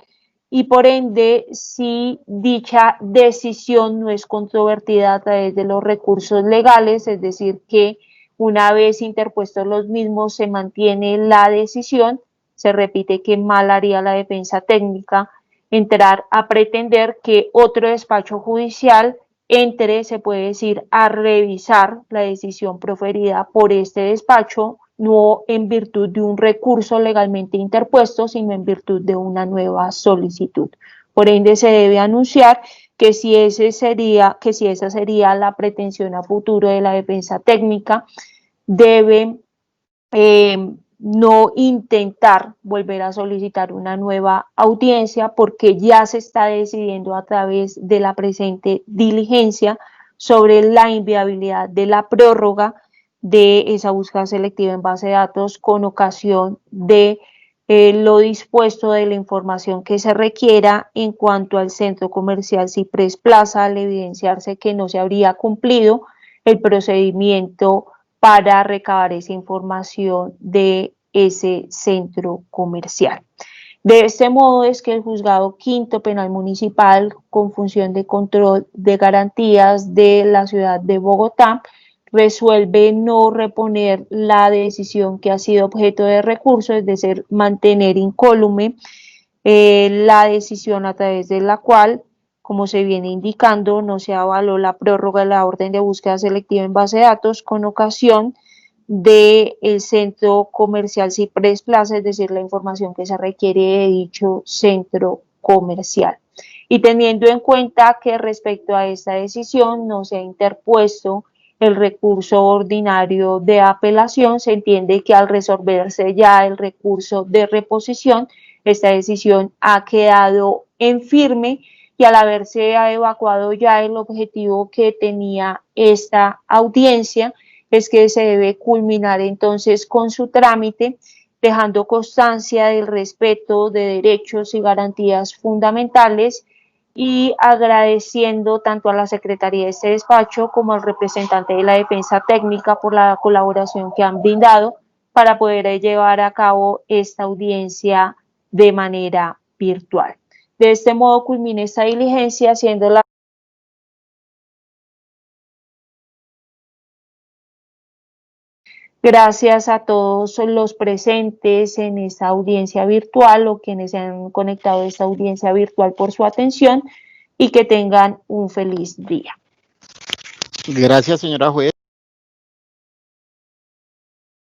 y por ende, si dicha decisión no es controvertida a través de los recursos legales, es decir, que una vez interpuestos los mismos se mantiene la decisión, se repite que mal haría la defensa técnica entrar a pretender que otro despacho judicial entre, se puede decir, a revisar la decisión proferida por este despacho, no en virtud de un recurso legalmente interpuesto, sino en virtud de una nueva solicitud. Por ende, se debe anunciar que si esa sería la pretensión a futuro de la defensa técnica, debe no intentar volver a solicitar una nueva audiencia, porque ya se está decidiendo a través de la presente diligencia sobre la inviabilidad de la prórroga de esa búsqueda selectiva en base de datos con ocasión de lo dispuesto de la información que se requiera en cuanto al centro comercial Ciprés Plaza, al evidenciarse que no se habría cumplido el procedimiento para recabar esa información de ese centro comercial. De este modo es que el Juzgado Quinto Penal Municipal, con función de control de garantías de la ciudad de Bogotá, resuelve no reponer la decisión que ha sido objeto de recurso, es decir, mantener incólume la decisión a través de la cual, como se viene indicando, no se avaló la prórroga de la orden de búsqueda selectiva en base de datos con ocasión del centro comercial Ciprés Plaza, es decir, la información que se requiere de dicho centro comercial. Y teniendo en cuenta que respecto a esta decisión no se ha interpuesto el recurso ordinario de apelación, se entiende que al resolverse ya el recurso de reposición, esta decisión ha quedado en firme, y al haberse evacuado ya el objetivo que tenía esta audiencia, es que se debe culminar entonces con su trámite, dejando constancia del respeto de derechos y garantías fundamentales, y agradeciendo tanto a la Secretaría de este despacho como al representante de la defensa técnica por la colaboración que han brindado para poder llevar a cabo esta audiencia de manera virtual. De este modo culmina esta diligencia, siendo la gracias a todos los presentes en esta audiencia virtual o quienes se han conectado a esta audiencia virtual por su atención, y que tengan un feliz día. Gracias, señora juez.